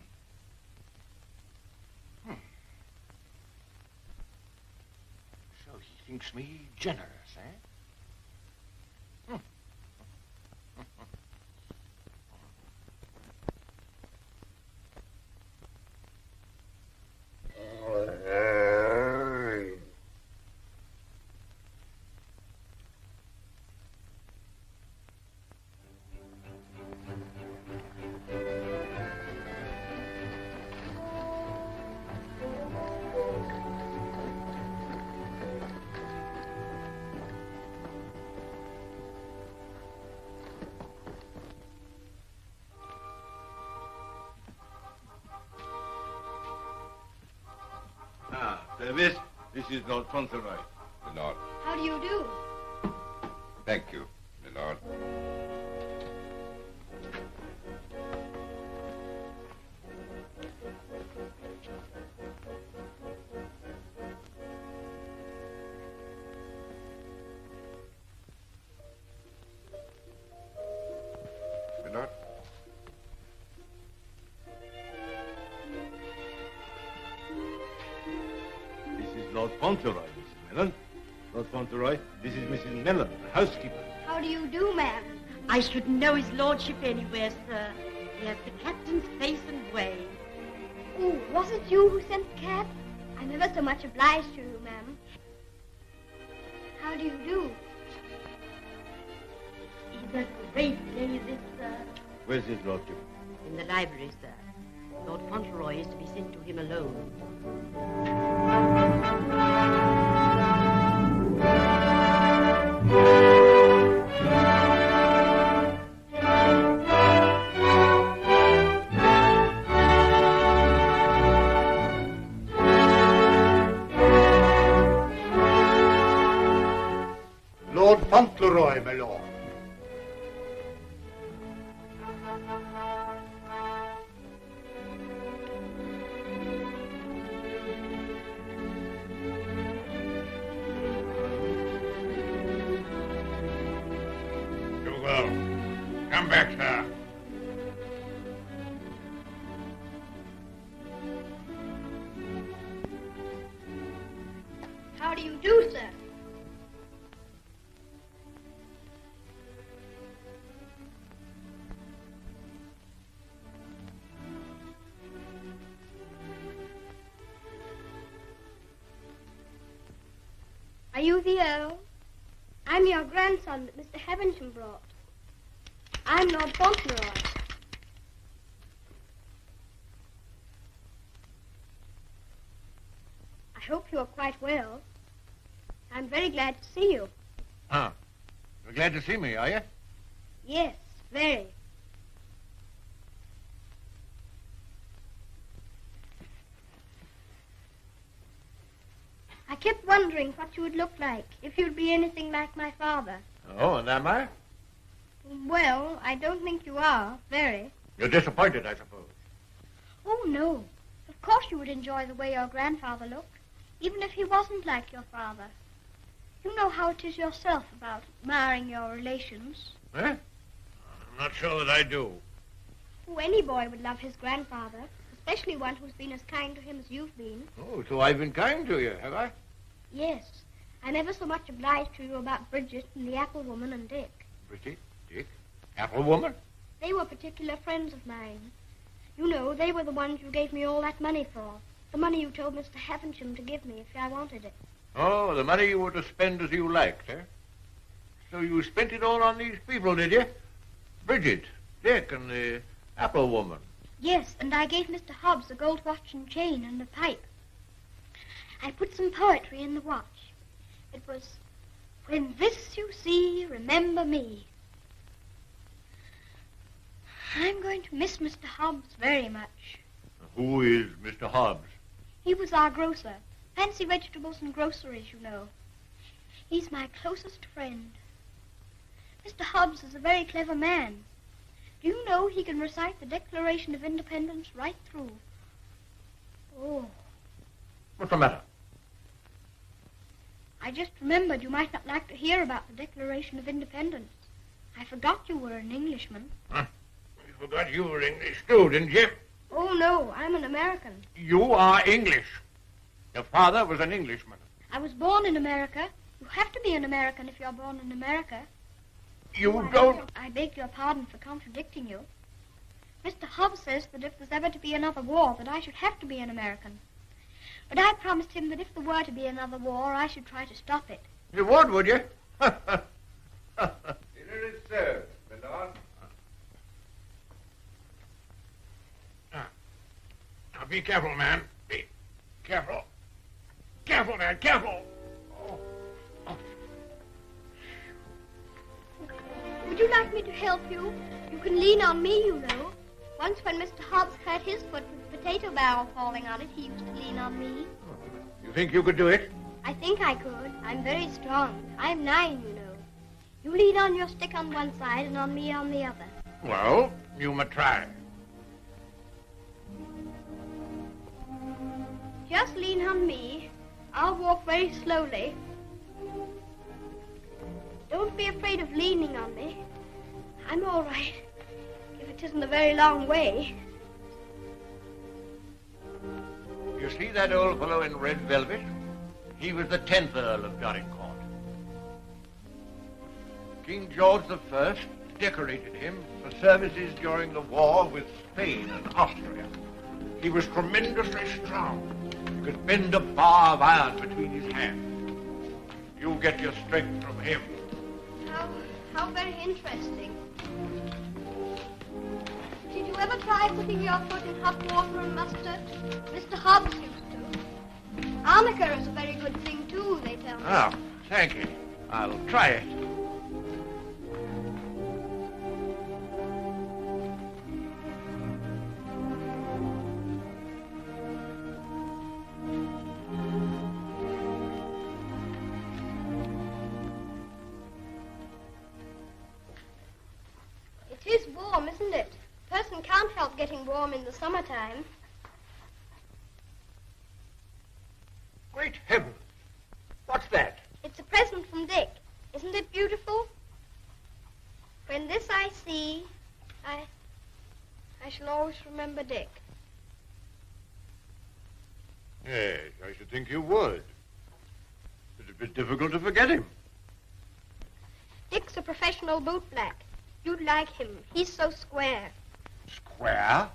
So he thinks me generous, eh? This is Lord Fauntleroy. My lord. How do you do? Thank you, my lord. My lord. Lord Fauntleroy, Mrs. Mellon. Lord Fauntleroy, this is Mrs. Mellon, the housekeeper. How do you do, ma'am? I shouldn't know his lordship anywhere, sir. He has the captain's face and way. Oh, was it you who sent the cab? I'm ever so much obliged to you, ma'am. How do you do? He's a great day, this, sir. Where's his lordship? In the library, sir. Lord Fauntleroy is to be sent to him alone. Lord Fauntleroy, my lord. Come back, sir. How do you do, sir? Are you the Earl? I'm your grandson that Mr. Havisham brought. I'm Lord Fauntleroy. I hope you are quite well. I'm very glad to see you. Ah, you're glad to see me, are you? Yes, very. I kept wondering what you would look like if you'd be anything like my father. Oh, and am I? Well, I don't think you are, very. You're disappointed, I suppose. Oh, no. Of course you would enjoy the way your grandfather looked, even if he wasn't like your father. You know how it is yourself about admiring your relations. Eh? I'm not sure that I do. Oh, any boy would love his grandfather, especially one who's been as kind to him as you've been. Oh, so I've been kind to you, have I? Yes. I'm ever so much obliged to you about Bridget and the apple woman and Dick. Bridget? Dick? Apple woman? They were particular friends of mine. You know, they were the ones you gave me all that money for. The money you told Mr. Havisham to give me if I wanted it. Oh, the money you were to spend as you liked, eh? So you spent it all on these people, did you? Bridget, Dick, and the apple woman. Yes, and I gave Mr. Hobbs a gold watch and chain and a pipe. I put some poetry in the watch. It was, "When this you see, remember me." I'm going to miss Mr. Hobbs very much. Who is Mr. Hobbs? He was our grocer, Fancy vegetables and groceries, you know. He's my closest friend. Mr. Hobbs is a very clever man. Do you know he can recite the Declaration of Independence right through? Oh. What's the matter? I just remembered you might not like to hear about the Declaration of Independence. I forgot you were an Englishman. Huh? You forgot you were English too, didn't you? Oh, no, I'm an American. You are English. Your father was an Englishman. I was born in America. You have to be an American if you're born in America. You don't... I beg your pardon for contradicting you. Mr. Hobbs says that if there's ever to be another war, that I should have to be an American. But I promised him that if there were to be another war, I should try to stop it. You would you? Dinner is served, my lord. Now, be careful, man. Be careful. Careful, man, careful. Would you like me to help you? You can lean on me, you know. Once when Mr. Hobbs hurt his foot with the potato barrel falling on it, he used to lean on me. You think you could do it? I think I could. I'm very strong. I'm 9, you know. You lean on your stick on one side and on me on the other. Well, you may try. Just lean on me. I'll walk very slowly. Don't be afraid of leaning on me. I'm all right, if it isn't a very long way. You see that old fellow in red velvet? He was the 10th Earl of Dorincourt. King George I decorated him for services during the war with Spain and Austria. He was tremendously strong. He could bend a bar of iron between his hands. You get your strength from him. How very interesting. Did you ever try putting your foot in hot water and mustard? Mr. Hobbs used to. Arnica is a very good thing, too, they tell me. Oh, thank you. I'll try it. It is warm, isn't it? A person can't help getting warm in the summertime. Great heavens! What's that? It's a present from Dick. Isn't it beautiful? When this I see, I shall always remember Dick. Yes, I should think you would. It'd be difficult to forget him. Dick's a professional bootblack. You'd like him. He's so square. Square?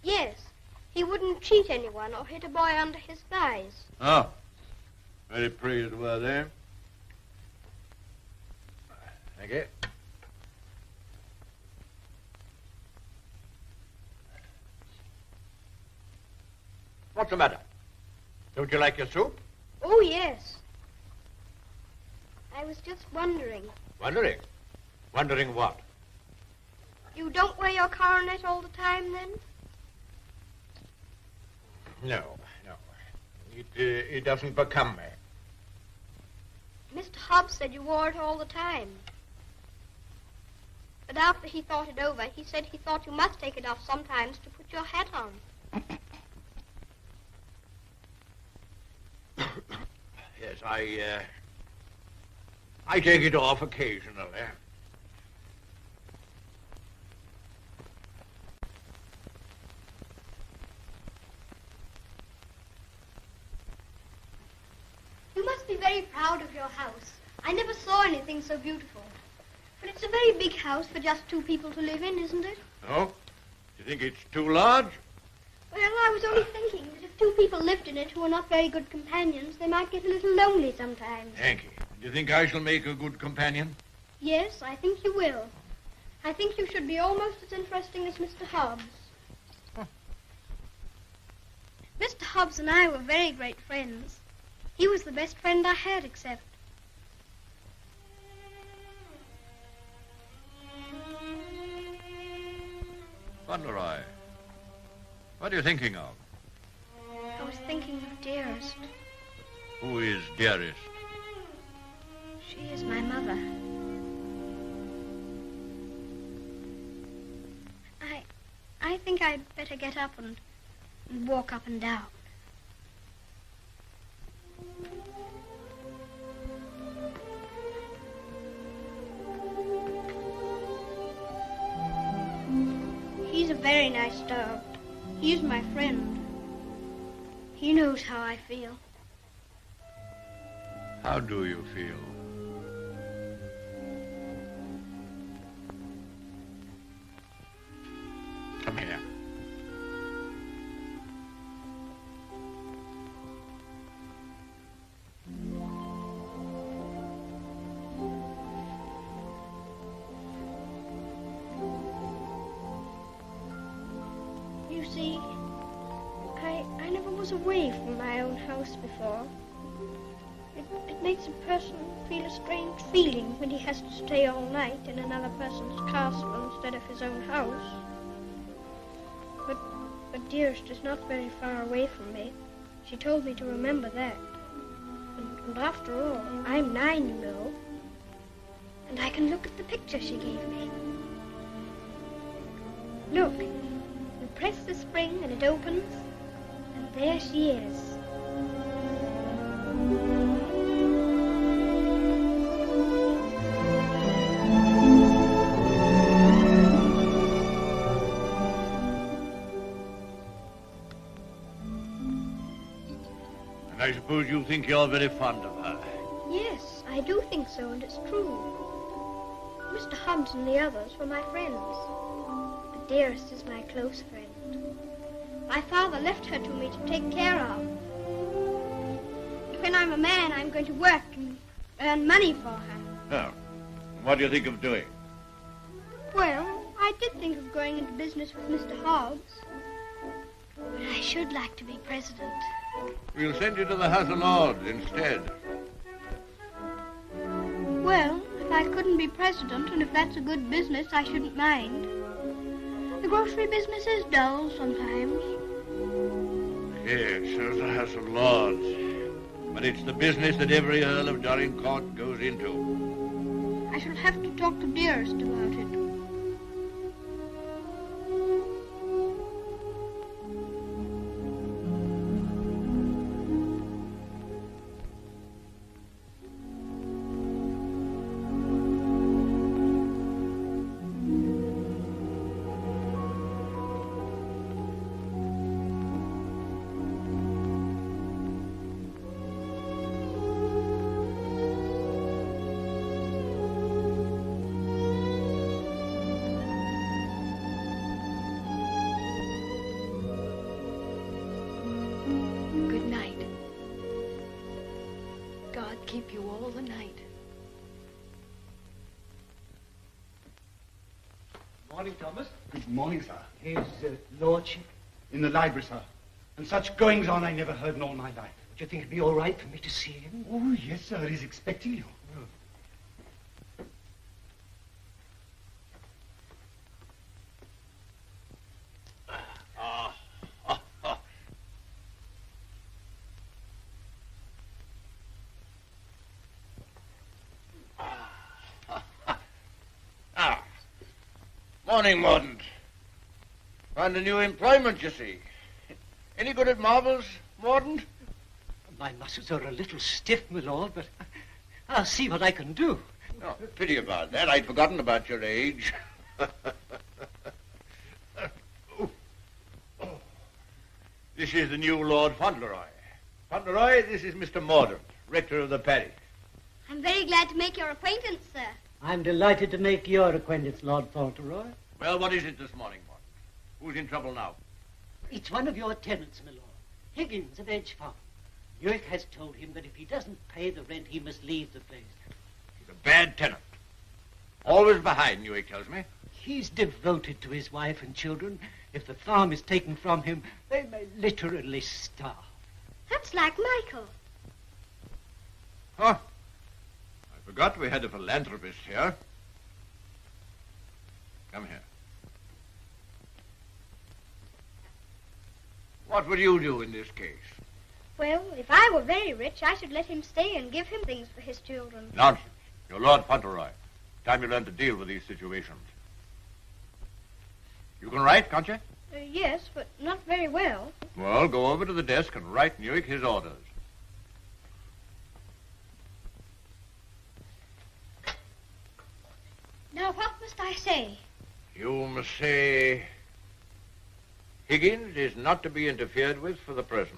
Yes. He wouldn't cheat anyone or hit a boy under his thighs. Oh. Very pleased with there. Thank you. What's the matter? Don't you like your soup? Oh, yes. I was just wondering. Wondering? Wondering what? You don't wear your coronet all the time, then? No. It doesn't become me. Mr. Hobbs said you wore it all the time. But after he thought it over, he said he thought you must take it off sometimes to put your hat on. Yes, I take it off occasionally. You must be very proud of your house. I never saw anything so beautiful. But it's a very big house for just 2 people to live in, isn't it? Oh? Do you think it's too large? Well, I was only thinking that if 2 people lived in it who were not very good companions, they might get a little lonely sometimes. Thank you. Do you think I shall make a good companion? Yes, I think you will. I think you should be almost as interesting as Mr. Hobbs. Huh. Mr. Hobbs and I were very great friends. He was the best friend I had, except... Fauntleroy, what are you thinking of? I was thinking of Dearest. Who is Dearest? She is my mother. I think I'd better get up and walk up and down. He's a very nice dog. He's my friend. He knows how I feel. How do you feel? Come here. You see, I never was away from my own house before. It makes a person feel a strange feeling when he has to stay all night in another person's castle instead of his own house. But Dearest is not very far away from me. She told me to remember that. And after all, I'm 9, you know. And I can look at the picture she gave me. Look, you press the spring and it opens, and there she is. I suppose you think you're very fond of her. Yes, I do think so, and it's true. Mr. Hobbs and the others were my friends. But Dearest is my close friend. My father left her to me to take care of. When I'm a man, I'm going to work and earn money for her. Oh, what do you think of doing? Well, I did think of going into business with Mr. Hobbs. But I should like to be president. We'll send you to the House of Lords instead. Well, if I couldn't be president, and if that's a good business, I shouldn't mind. The grocery business is dull sometimes. Yes, so's the House of Lords. But it's the business that every Earl of Dorincourt goes into. I shall have to talk to Dearest about it. Keep you all the night. Morning, Thomas. Good morning, sir. His lordship? In the library, sir. And such goings on I never heard in all my life. Do you think it'd be all right for me to see him? Oh, yes, sir. He's expecting you. Morning, Mordaunt. Found a new employment, you see. Any good at marbles, Mordaunt? My muscles are a little stiff, my lord, but I'll see what I can do. Oh, pity about that. I'd forgotten about your age. This is the new Lord Fauntleroy. Fauntleroy, this is Mr. Mordaunt, rector of the parish. I'm very glad to make your acquaintance, sir. I'm delighted to make your acquaintance, Lord Fauntleroy. Well, what is it this morning, Mordaunt? Who's in trouble now? It's one of your tenants, my lord. Higgins of Edge Farm. York has told him that if he doesn't pay the rent, he must leave the place. He's a bad tenant. Always behind, York tells me. He's devoted to his wife and children. If the farm is taken from him, they may literally starve. That's like Michael. Huh? I forgot we had a philanthropist here. Come here. What would you do in this case? Well, if I were very rich, I should let him stay and give him things for his children. Nonsense. You're Lord Fauntleroy. Time you learn to deal with these situations. You can write, can't you? Yes, but not very well. Well, go over to the desk and write Newick his orders. Now, what must I say? You must say, Higgins is not to be interfered with for the present.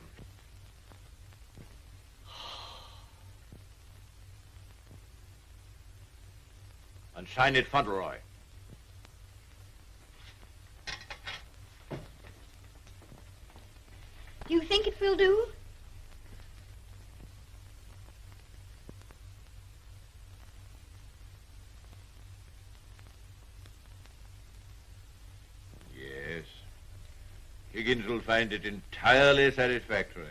And sign it Fauntleroy. Do you think it will do? Yes. Higgins will find it entirely satisfactory.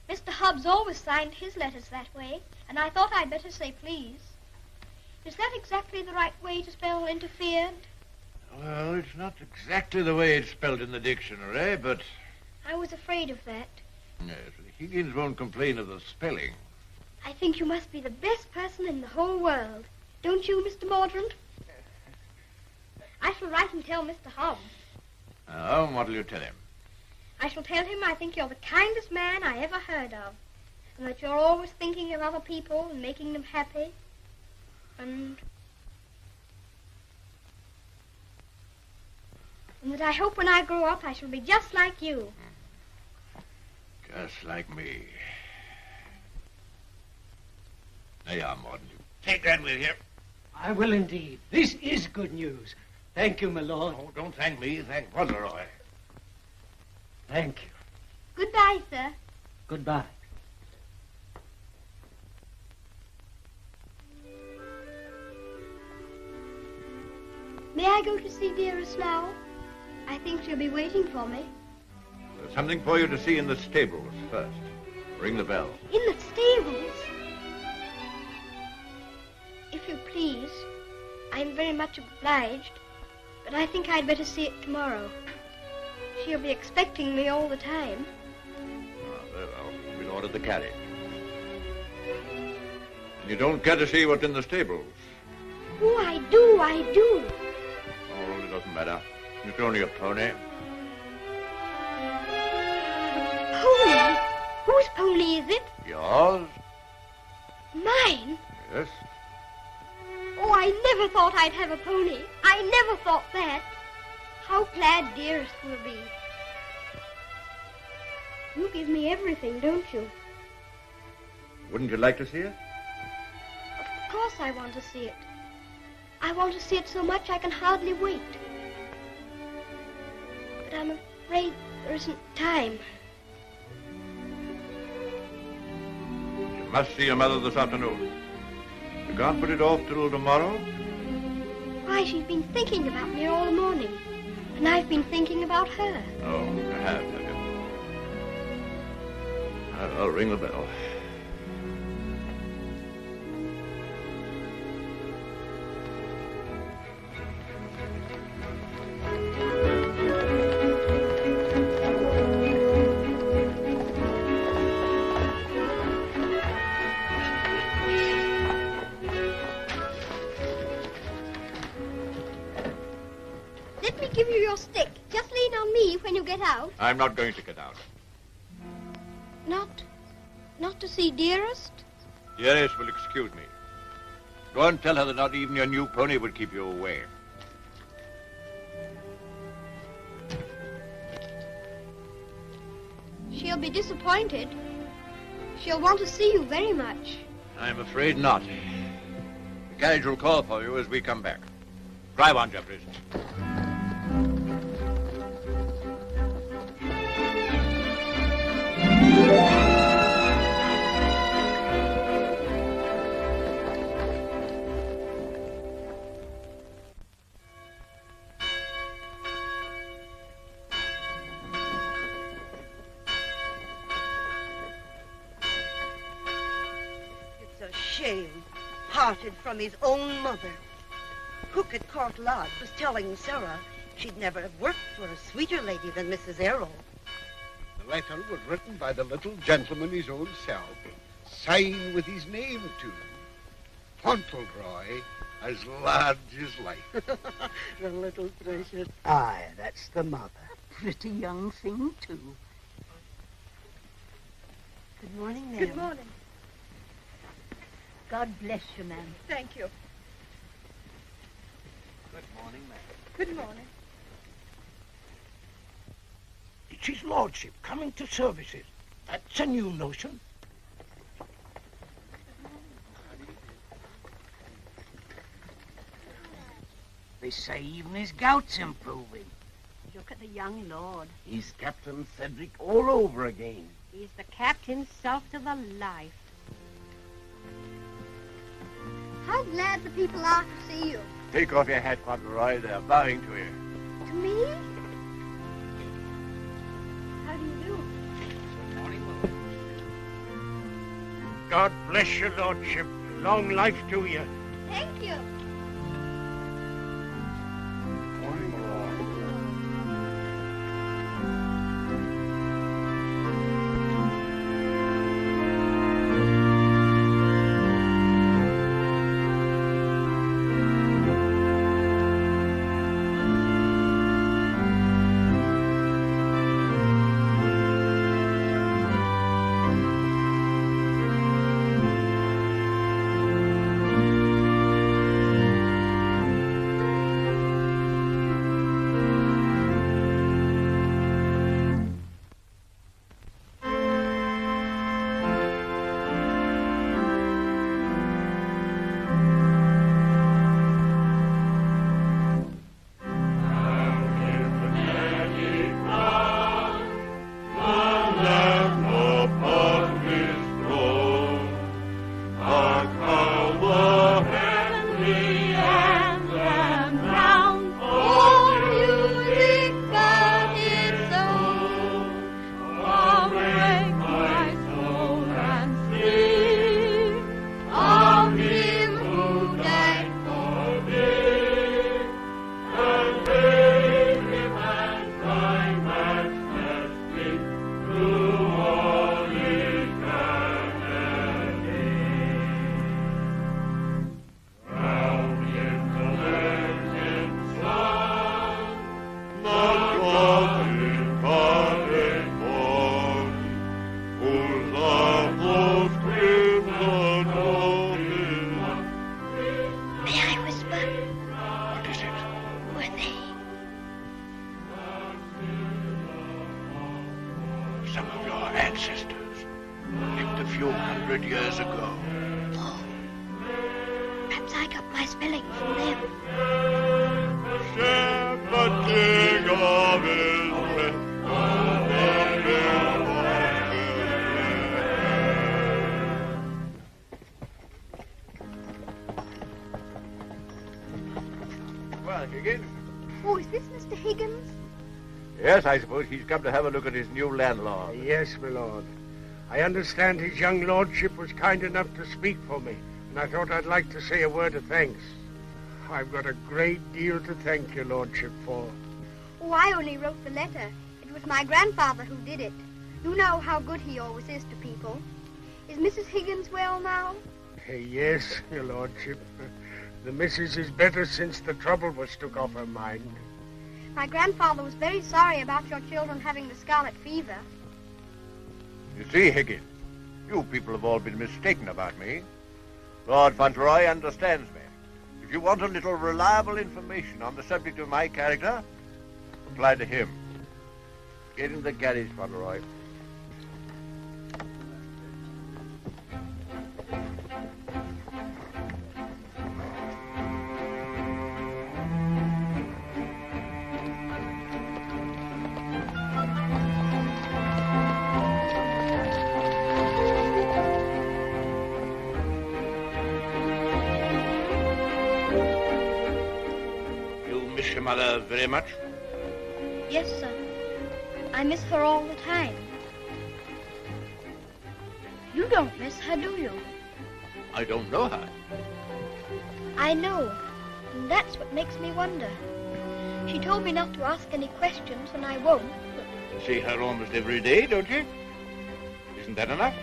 Mr. Hobbs always signed his letters that way, and I thought I'd better say please. Is that exactly the right way to spell interfered? Well, it's not exactly the way it's spelled in the dictionary, but... I was afraid of that. Yes, Higgins won't complain of the spelling. I think you must be the best person in the whole world. Don't you, Mr. Mordaunt? I shall write and tell Mr. Hobbs. Oh, what'll you tell him? I shall tell him I think you're the kindest man I ever heard of, and that you're always thinking of other people and making them happy, and that I hope when I grow up I shall be just like you. Just like me. There you are, Mordaunt. Take that with you. I will indeed. This is good news. Thank you, my lord. Oh, don't thank me. Thank Fauntleroy. Thank you. Goodbye, sir. Goodbye. May I go to see Dearest now? I think she'll be waiting for me. There's something for you to see in the stables first. Ring the bell. In the stables? If you please, I'm very much obliged, but I think I'd better see it tomorrow. She'll be expecting me all the time. Very well. We'll order the carriage. And you don't care to see what's in the stables? Oh, I do, I do. Oh, it doesn't matter. It's only a pony. Pony? Whose pony is it? Yours? Mine? Yes. Oh, I never thought I'd have a pony. I never thought that. How glad Dearest will be. You give me everything, don't you? Wouldn't you like to see it? Of course I want to see it. I want to see it so much I can hardly wait. But I'm afraid there isn't time. You must see your mother this afternoon. You can't put it off till tomorrow? Why, she's been thinking about me all morning. And I've been thinking about her. Oh, you have you? I'll ring the bell. Let me give you your stick. Just lean on me when you get out. I'm not going to get out. Not to see Dearest? Dearest will excuse me. Go and tell her that not even your new pony would keep you away. She'll be disappointed. She'll want to see you very much. I'm afraid not. The carriage will call for you as we come back. Drive on, Jeffries. Parted from his own mother. Cook at Court Lodge was telling Sarah she'd never have worked for a sweeter lady than Mrs. Errol. The letter was written by the little gentleman his own self, signed with his name to. Fauntleroy, as large as life. The little treasure. Aye, that's the mother. Pretty young thing, too. Good morning, ma'am. Good morning. God bless you, ma'am. Thank you. Good morning, ma'am. Good morning. It's his lordship coming to services. That's a new notion. They say even his gout's improving. Look at the young lord. He's Captain Cedric all over again. He's the captain's self to the life. How glad the people are to see you. Take off your hat, Fauntleroy. They're bowing to you. To me? How do you do? God bless your lordship. Long life to you. Thank you. Ancestors, lived a few 100 years ago. Oh, perhaps I got my spelling from them. Shepherding of Israel, Well, Higgins? Oh, is this Mr. Higgins? Yes, I suppose he's come to have a look at his new landlord. Yes, my lord. I understand his young lordship was kind enough to speak for me, and I thought I'd like to say a word of thanks. I've got a great deal to thank your lordship for. Oh, I only wrote the letter. It was my grandfather who did it. You know how good he always is to people. Is Mrs. Higgins well now? Yes, your lordship. The missus is better since the trouble was took off her mind. My grandfather was very sorry about your children having the scarlet fever. You see, Higgins, you people have all been mistaken about me. Lord Fauntleroy understands me. If you want a little reliable information on the subject of my character, apply to him. Get in the carriage, Fauntleroy. Your mother very much? Yes, sir. I miss her all the time. You don't miss her, do you? I don't know her. I know, and that's what makes me wonder. She told me not to ask any questions, and I won't, but You see her almost every day, don't you? Isn't that enough?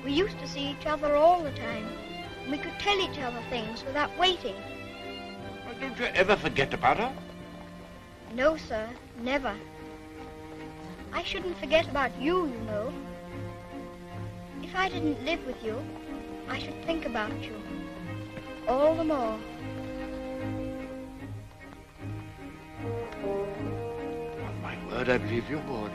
We used to see each other all the time. And we could tell each other things without waiting. Well, don't you ever forget about her? No, sir, never. I shouldn't forget about you, you know. If I didn't live with you, I should think about you. All the more. On my word, I believe you would.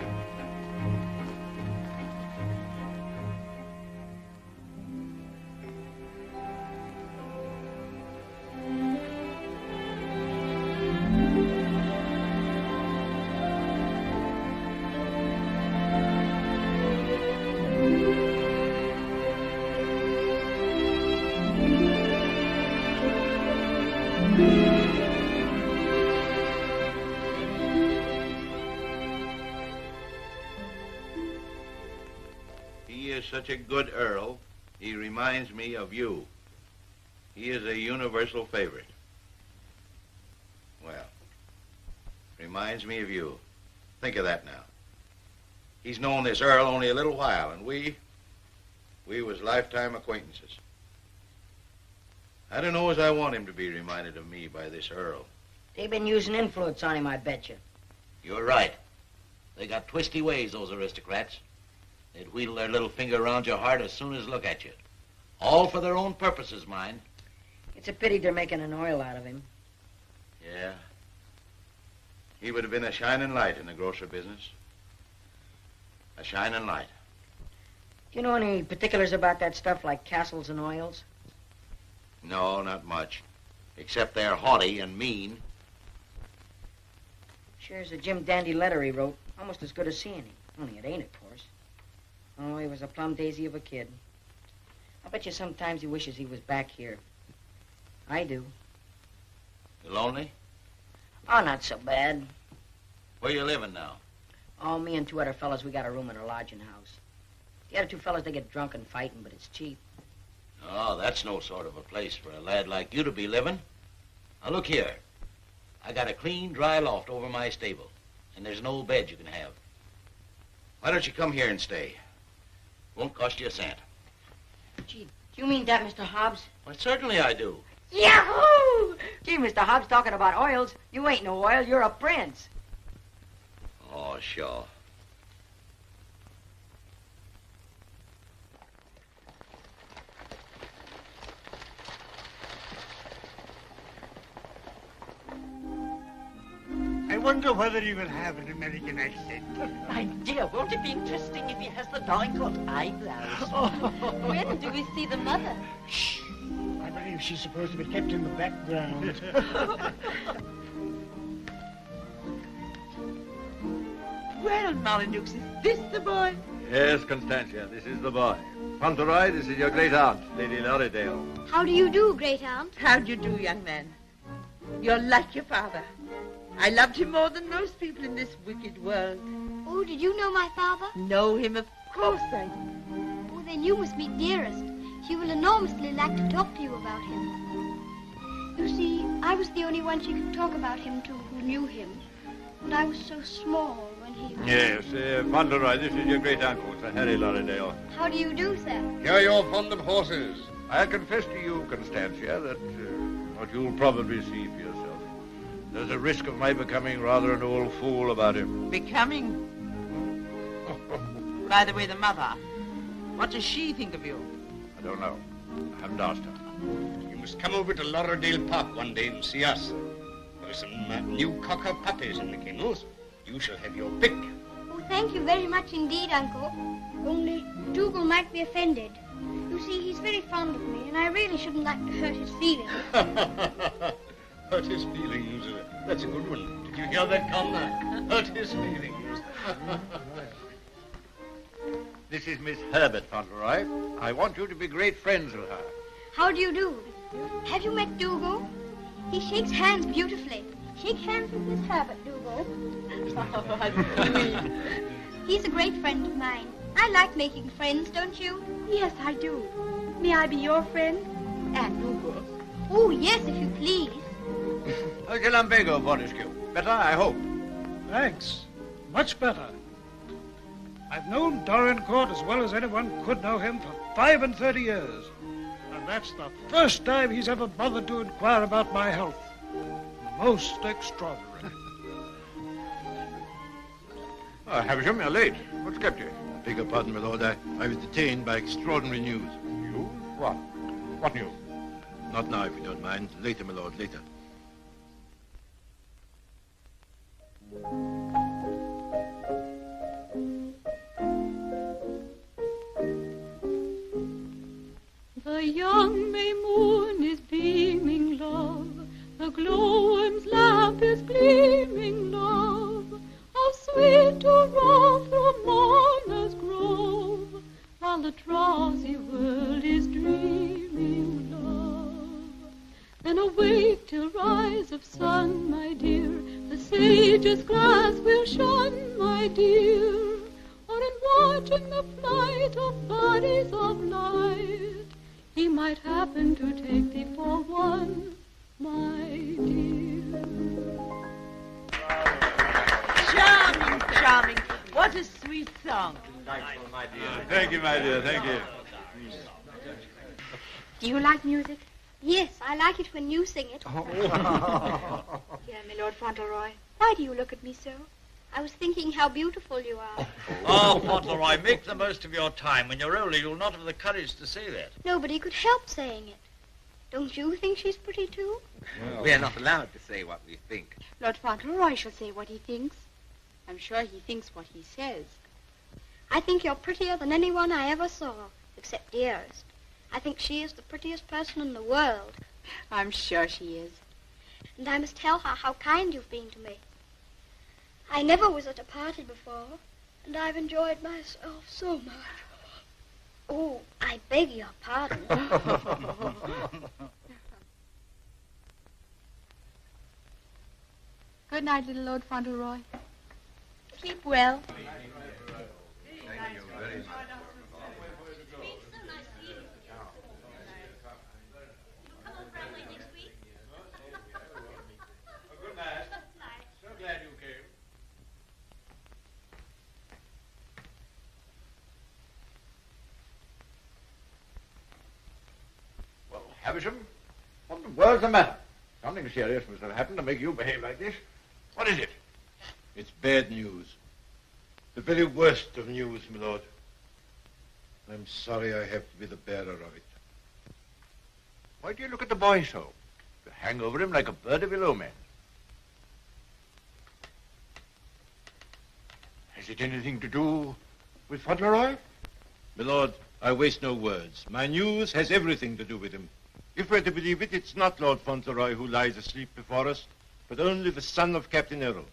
Such a good Earl, he reminds me of you. He is a universal favorite. Well, reminds me of you. Think of that now. He's known this Earl only a little while, and we was lifetime acquaintances. I don't know as I want him to be reminded of me by this Earl. They've been using influence on him, I bet you. You're right. They got twisty ways, those aristocrats. They'd wheedle their little finger around your heart as soon as look at you. All for their own purposes, mind. It's a pity they're making an oil out of him. Yeah. He would have been a shining light in the grocery business. A shining light. Do you know any particulars about that stuff like castles and oils? No, not much. Except they're haughty and mean. Sure's a Jim Dandy letter he wrote. Almost as good as seeing him. Only it ain't, of course. Oh, he was a plum daisy of a kid. I bet you sometimes he wishes he was back here. I do. You lonely? Oh, not so bad. Where you living now? Oh, me and two other fellas, we got a room in a lodging house. The other two fellas, they get drunk and fighting, but it's cheap. Oh, that's no sort of a place for a lad like you to be living. Now, look here. I got a clean, dry loft over my stable, and there's an old bed you can have. Why don't you come here and stay? Won't cost you a cent. Gee, do you mean that, Mr. Hobbs? Well, certainly I do. Yahoo! Gee, Mr. Hobbs, talking about oils. You ain't no oil, you're a prince. Oh, sure. I wonder whether he will have an American accent. My dear, won't it be interesting if he has the Dorincourt eyebrows? When do we see the mother? Shh. I believe she's supposed to be kept in the background. Well, Molyneux, is this the boy? Yes, Constantia, this is the boy. Fauntleroy, this is your great aunt, Lady Lorridale. How do you do, great aunt? How do you do, young man? You're like your father. I loved him more than most people in this wicked world. Oh, did you know my father? Know him? Of course I do. Oh, then you must meet dearest. She will enormously like to talk to you about him. You see, I was the only one she could talk about him to who knew him. And I was so small when he... Yes, Fauntleroy, this is your great uncle, Sir Harry Lorridale. How do you do, sir? Here you're fond of horses. I confess to you, Constantia, that what you'll probably see for yourself. There's a risk of my becoming rather an old fool about him. Becoming? By the way, the mother, what does she think of you? I don't know. I haven't asked her. You must come over to Lauderdale Park one day and see us. There are some new cocker puppies in the kennels. You shall have your pick. Oh, thank you very much indeed, Uncle. Only Dougal might be offended. You see, he's very fond of me, and I really shouldn't like to hurt his feelings. Hurt his feelings. That's a good one. Did you hear that, Connor? Hurt his feelings. This is Miss Herbert, Fauntleroy. I want you to be great friends with her. How do you do? Have you met Dougal? He shakes hands beautifully. Shake hands with Miss Herbert, Dougal. He's a great friend of mine. I like making friends, don't you? Yes, I do. May I be your friend? And Dougal. Oh, yes, if you please. Lumbago, Fortescue. Better, I hope. Thanks. much better. I've known Dorincourt as well as anyone could know him for 35 years. And that's the first time he's ever bothered to inquire about my health. Most extraordinary. Havisham, you're late. What's kept you? I beg your pardon, my lord. I was detained by extraordinary news. News? What? What news? Not now, if you don't mind. Later, my lord, later. The young May moon is beaming, love. The glowworm's lamp is gleaming, love. How sweet to roam through Mourner's Grove, while the drowsy world is dreaming, love. Then awake till rise of sun, my dear. The sage's glass will shun, my dear. Or in watching the flight of bodies of light, he might happen to take thee for one, my dear. Charming, charming. What a sweet song. Delightful, my dear. Thank you, my dear. Thank you. Do you like music? Yes, I like it when you sing it. Dear my Lord Fauntleroy, why do you look at me so? I was thinking how beautiful you are. Oh, Fauntleroy, make the most of your time. When you're older, you'll not have the courage to say that. Nobody could help saying it. Don't you think she's pretty, too? No. We are not allowed to say what we think. Lord Fauntleroy shall say what he thinks. I'm sure he thinks what he says. I think you're prettier than anyone I ever saw, except Dearest. I think she is the prettiest person in the world. I'm sure she is. And I must tell her how kind you've been to me. I never was at a party before, and I've enjoyed myself so much. Oh, I beg your pardon. Good night, little Lord Fauntleroy. Sleep well. Thank you very much. Good night. So glad you came. Well, Havisham, what the world's the matter? Something serious must have happened to make you behave like this. What is it? It's bad news. The very worst of news, my lord. I'm sorry I have to be the bearer of it. Why do you look at the boy so? You hang over him like a bird of ill omen. Has it anything to do with Fauntleroy? My lord, I waste no words. My news has everything to do with him. If we're to believe it, it's not Lord Fauntleroy who lies asleep before us, but only the son of Captain Errol.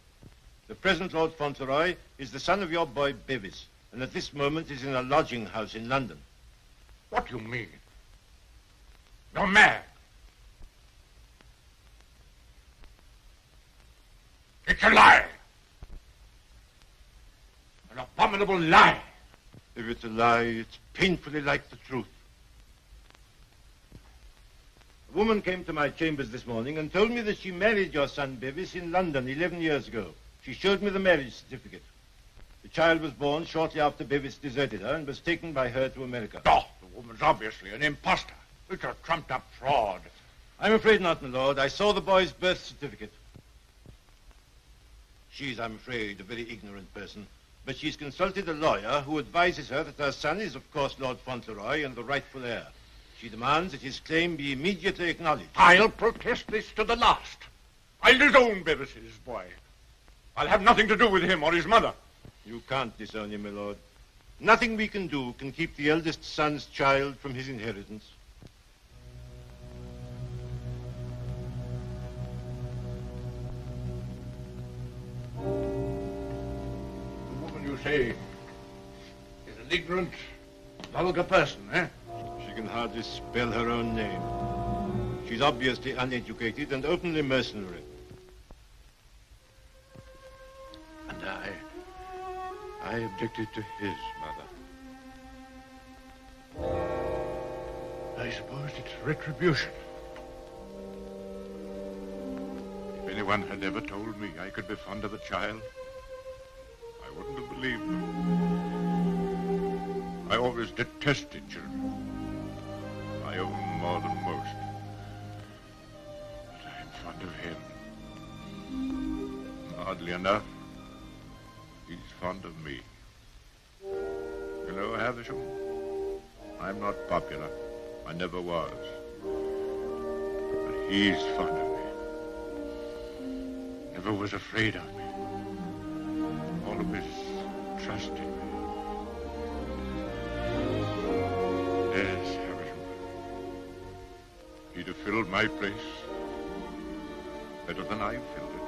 The present Lord Fauntleroy is the son of your boy Bevis, and at this moment is in a lodging house in London. What do you mean? You're mad. It's a lie. An abominable lie. If it's a lie, it's painfully like the truth. A woman came to my chambers this morning and told me that she married your son Bevis in London 11 years ago. She showed me the marriage certificate. The child was born shortly after Bevis deserted her and was taken by her to America. Oh, the woman's obviously an imposter. It's a trumped-up fraud. I'm afraid not, my lord. I saw the boy's birth certificate. She's, I'm afraid, a very ignorant person. But she's consulted a lawyer who advises her that her son is, of course, Lord Fauntleroy and the rightful heir. She demands that his claim be immediately acknowledged. I'll protest this to the last. I'll disown Bevis's boy. I'll have nothing to do with him or his mother. You can't disown him, my lord. Nothing we can do can keep the eldest son's child from his inheritance. The woman you say is an ignorant, vulgar person, eh? She can hardly spell her own name. She's obviously uneducated and openly mercenary. And I objected to his mother. I suppose it's retribution. If anyone had ever told me I could be fond of a child, wouldn't have believed them. I always detested children. I owe them more than most. But I'm fond of him. Oddly enough, he's fond of me. You know, Havisham, I'm not popular. I never was. But he's fond of me. Never was afraid of me. Always trusted me. Yes, Havisham. He'd have filled my place better than I filled it.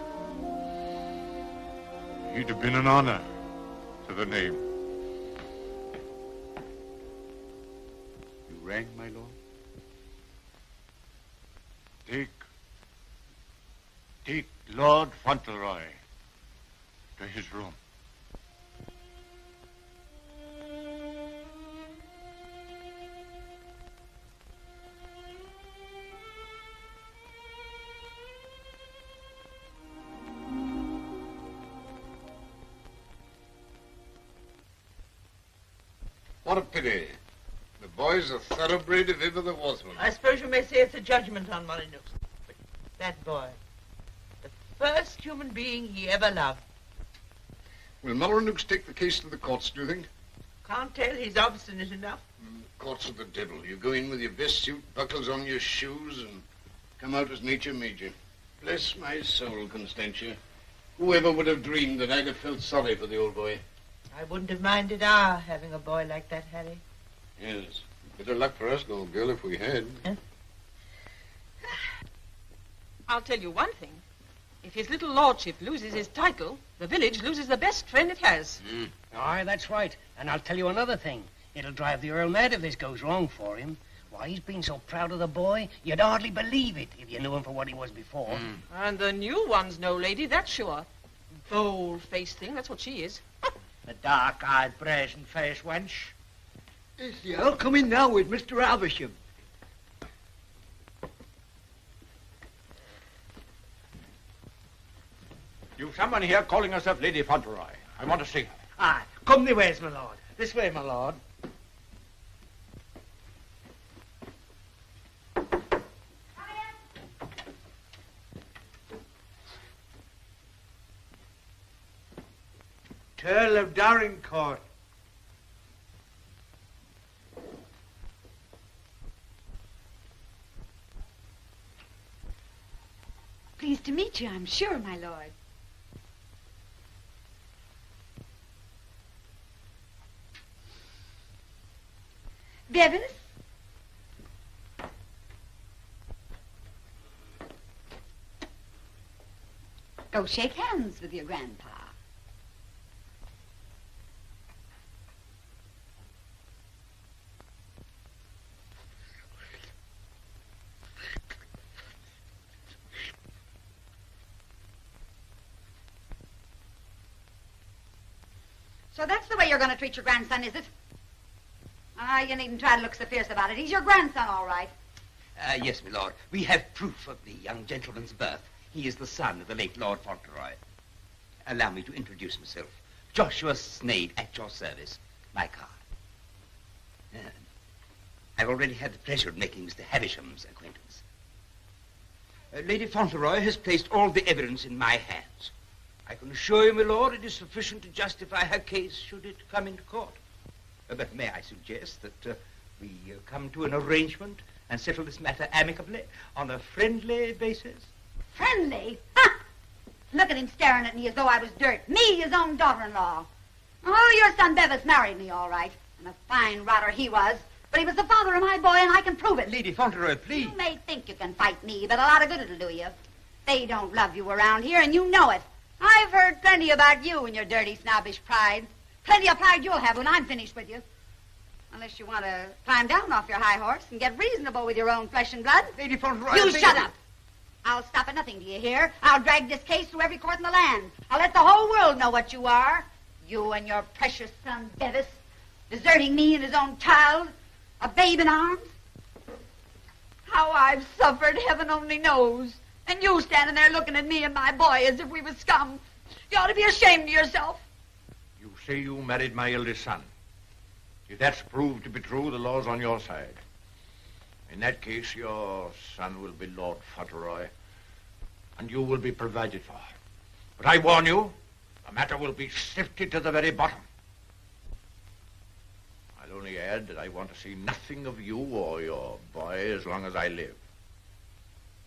He'd have been an honor to the name. You rang, my lord? Take Lord Fauntleroy to his room. What a pity. The boy's a thoroughbred if ever there was one. I suppose you may say it's a judgment on Molyneux. But that boy, the first human being he ever loved. Will Molyneux take the case to the courts, do you think? Can't tell. He's obstinate enough. Courts of the devil. You go in with your best suit, buckles on your shoes, and come out as nature made you. Bless my soul, Constantia. Whoever would have dreamed that I'd have felt sorry for the old boy? I wouldn't have minded our having a boy like that, Harry. Yes. Better luck for us, old girl, if we had. Huh? I'll tell you one thing. If his little lordship loses his title, the village loses the best friend it has. Aye, that's right. And I'll tell you another thing. It'll drive the Earl mad if this goes wrong for him. Why, he's been so proud of the boy, you'd hardly believe it if you knew him for what he was before. And the new one's no lady, that's sure. Bold-faced thing, that's what she is. The dark-eyed, brazen-faced wench. Is the Earl coming now with Mr. Havisham? You've someone here calling herself Lady Fauntleroy. I want to see her. Aye, come the ways, my lord. This way, my lord. Earl of Dorincourt. Pleased to meet you, I'm sure, my lord. Bevis? Go shake hands with your grandpa. So that's the way you're going to treat your grandson, is it? Ah, you needn't try to look so fierce about it. He's your grandson, all right. Yes, my lord. We have proof of the young gentleman's birth. He is the son of the late Lord Fauntleroy. Allow me to introduce myself. Joshua Sneyd, at your service. My card. I've already had the pleasure of making Mr. Havisham's acquaintance. Lady Fauntleroy has placed all the evidence in my hands. I can assure you, my lord, it is sufficient to justify her case should it come into court. But may I suggest that we come to an arrangement and settle this matter amicably on a friendly basis? Friendly? Ha! Look at him staring at me as though I was dirt. Me, his own daughter-in-law. Oh, your son Bevis married me, all right. And a fine rotter he was. But he was the father of my boy, and I can prove it. Lady Fauntleroy, please. You may think you can fight me, but a lot of good it'll do you. They don't love you around here, and you know it. I've heard plenty about you and your dirty, snobbish pride. Plenty of pride you'll have when I'm finished with you. Unless you want to climb down off your high horse and get reasonable with your own flesh and blood. Lady Fauntleroy... You shut up. I'll stop at nothing, do you hear? I'll drag this case through every court in the land. I'll let the whole world know what you are. You and your precious son, Bevis, deserting me and his own child, a babe in arms. How I've suffered, heaven only knows. And you standing there looking at me and my boy as if we were scum. You ought to be ashamed of yourself. You say you married my eldest son. If that's proved to be true, the law's on your side. In that case, your son will be Lord Fauntleroy, and you will be provided for. But I warn you, the matter will be sifted to the very bottom. I'll only add that I want to see nothing of you or your boy as long as I live.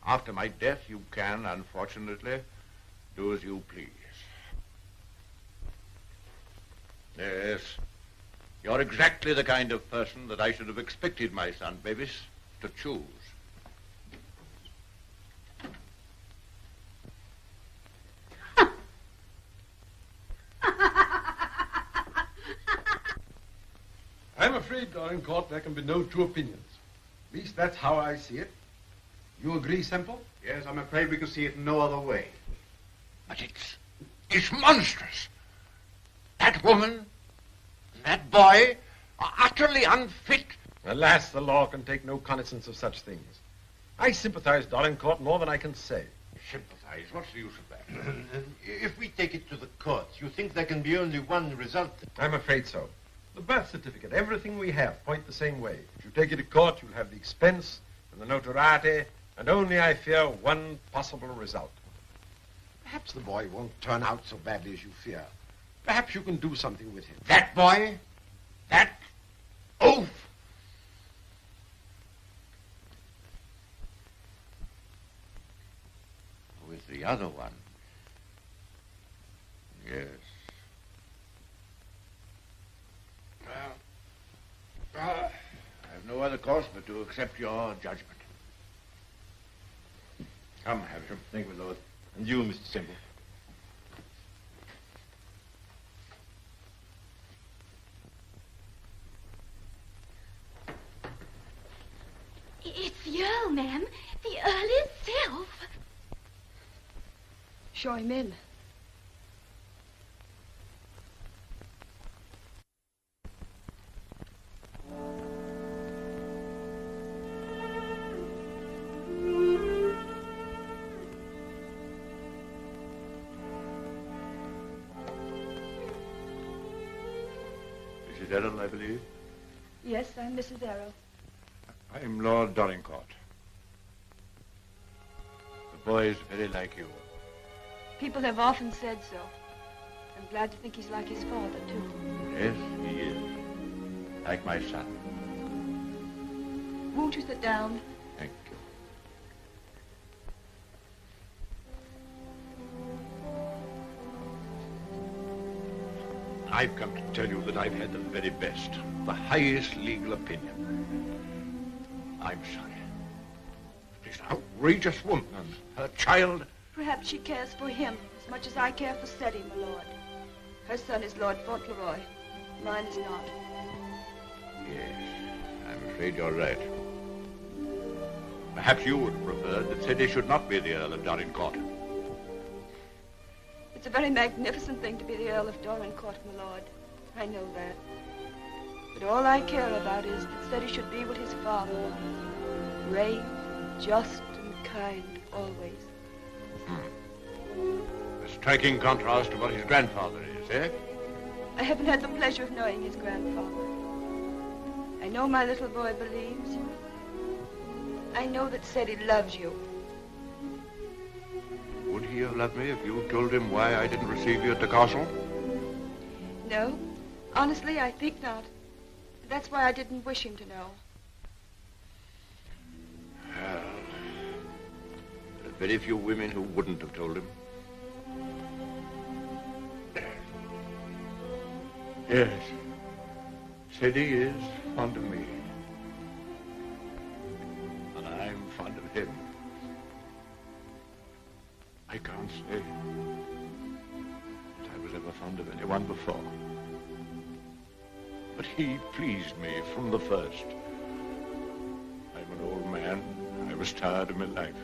After my death, you can, unfortunately, do as you please. Yes, you're exactly the kind of person that I should have expected my son, Bevis, to choose. I'm afraid, Dorincourt, there can be no two opinions. At least that's how I see it. You agree, Semple? Yes, I'm afraid we can see it no other way. But it's monstrous. That woman and that boy are utterly unfit. Alas, the law can take no cognizance of such things. I sympathize, Dorincourt, more than I can say. Sympathize? What's the use of that? If we take it to the courts, you think there can be only one result? I'm afraid so. The birth certificate, everything we have, point the same way. If you take it to court, you'll have the expense and the notoriety, and only, I fear, one possible result. Perhaps the boy won't turn out so badly as you fear. Perhaps you can do something with him. That boy? That oaf? With the other one. Yes. Well, I have no other course but to accept your judgment. Come, Havisham. Thank you, Lord. And you, Mr. Semple. It's the Earl, ma'am. The Earl himself. Show him in. Mrs. Errol, I believe? Yes, I'm Mrs. Errol. I'm Lord Dorincourt. The boy is very like you. People have often said so. I'm glad to think he's like his father, too. Yes, he is. Like my son. Won't you sit down? Thank you. I've come to tell you that I've had the very best, the highest legal opinion. I'm sorry. This outrageous woman and her child. Perhaps she cares for him as much as I care for Ceddie, my lord. Her son is Lord Fauntleroy. Mine is not. Yes, I'm afraid you're right. Perhaps you would prefer that Ceddie should not be the Earl of Dorincourt. It's a very magnificent thing to be the Earl of Dorincourt, my lord. I know that. But all I care about is that Ceddie should be what his father was. Brave, just, and kind, always. A striking contrast to what his grandfather is, eh? I haven't had the pleasure of knowing his grandfather. I know my little boy believes you. I know that Ceddie loves you. Would he have loved me if you told him why I didn't receive you at the castle? No, honestly, I think not. That's why I didn't wish him to know. Well, there are very few women who wouldn't have told him. Yes, Ceddie is fond of me. And I'm fond of him. I can't say that I was ever fond of anyone before. But he pleased me from the first. I'm an old man. I was tired of my life.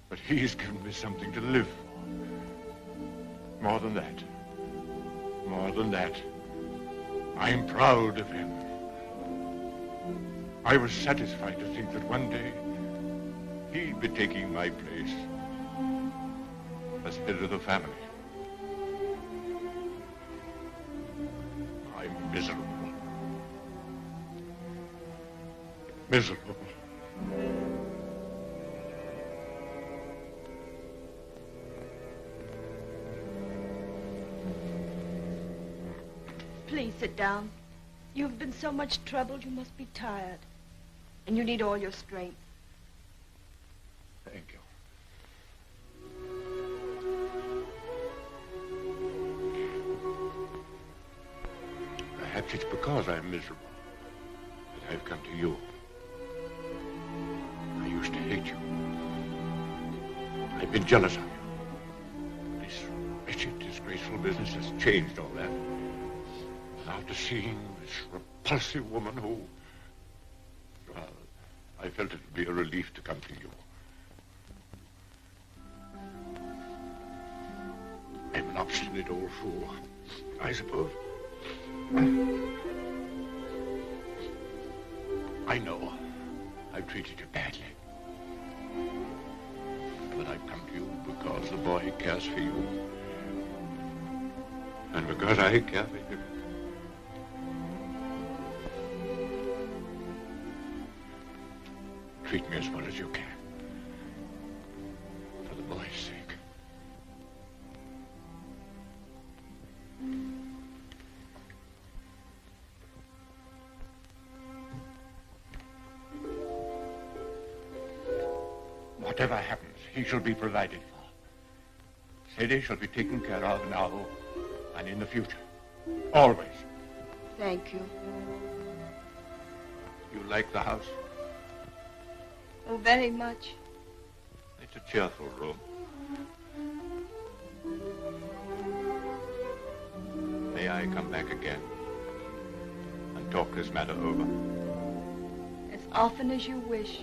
But he's given me something to live for. More than that. More than that. I'm proud of him. I was satisfied to think that one day he'd be taking my place as head of the family. Miserable. Miserable. Please sit down. You've been so much troubled, you must be tired. And you need all your strength. Thank you. Perhaps it's because I'm miserable that I've come to you. I used to hate you. I've been jealous of you. This wretched, disgraceful business has changed all that. After seeing this repulsive woman who... Well, I felt it would be a relief to come to you. I'm an obstinate old fool, I suppose. I know I've treated you badly. But I've come to you because the boy cares for you. And because I care for him. Treat me as well as you can. For the boy's sake. Whatever happens, he shall be provided for. Ceddie shall be taken care of now and in the future. Always. Thank you. You like the house? Oh, very much. It's a cheerful room. May I come back again and talk this matter over? As often as you wish.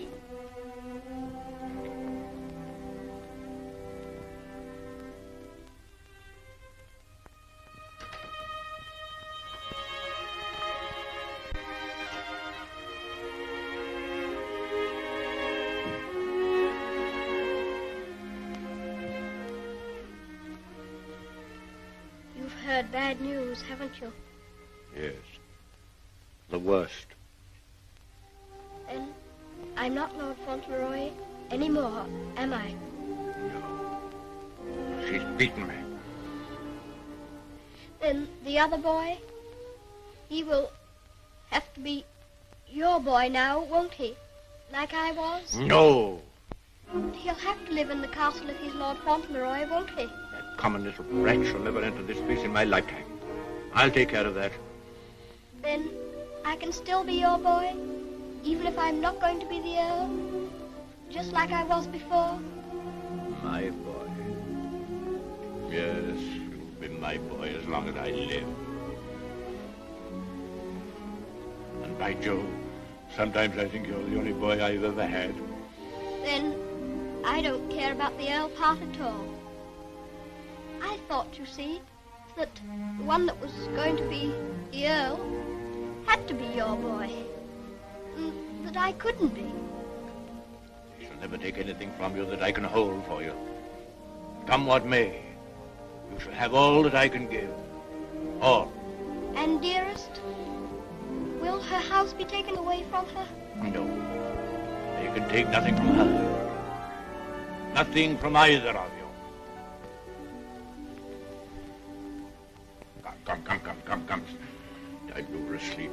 Heard bad news, haven't you? Yes. The worst. Then I'm not Lord Fauntleroy anymore, am I? No. She's beaten me. Then the other boy, he will have to be your boy now, won't he? Like I was? No. He'll have to live in the castle if he's Lord Fauntleroy, won't he? Common little brat shall never enter this place in my lifetime. I'll take care of that. Then I can still be your boy, even if I'm not going to be the Earl, just like I was before. My boy. Yes, you'll be my boy as long as I live. And by Jove, sometimes I think you're the only boy I've ever had. Then I don't care about the Earl part at all. I thought, you see, that the one that was going to be the Earl had to be your boy. That I couldn't be. I shall never take anything from you that I can hold for you. Come what may, you shall have all that I can give. All. And, dearest, will her house be taken away from her? No. They can take nothing from her. Nothing from either of you. Come. Time you were asleep.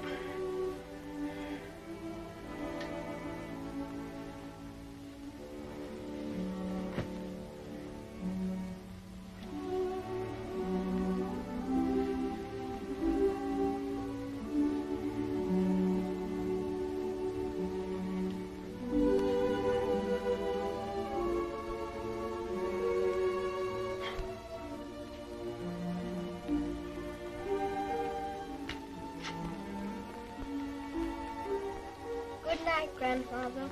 Good night, Grandfather.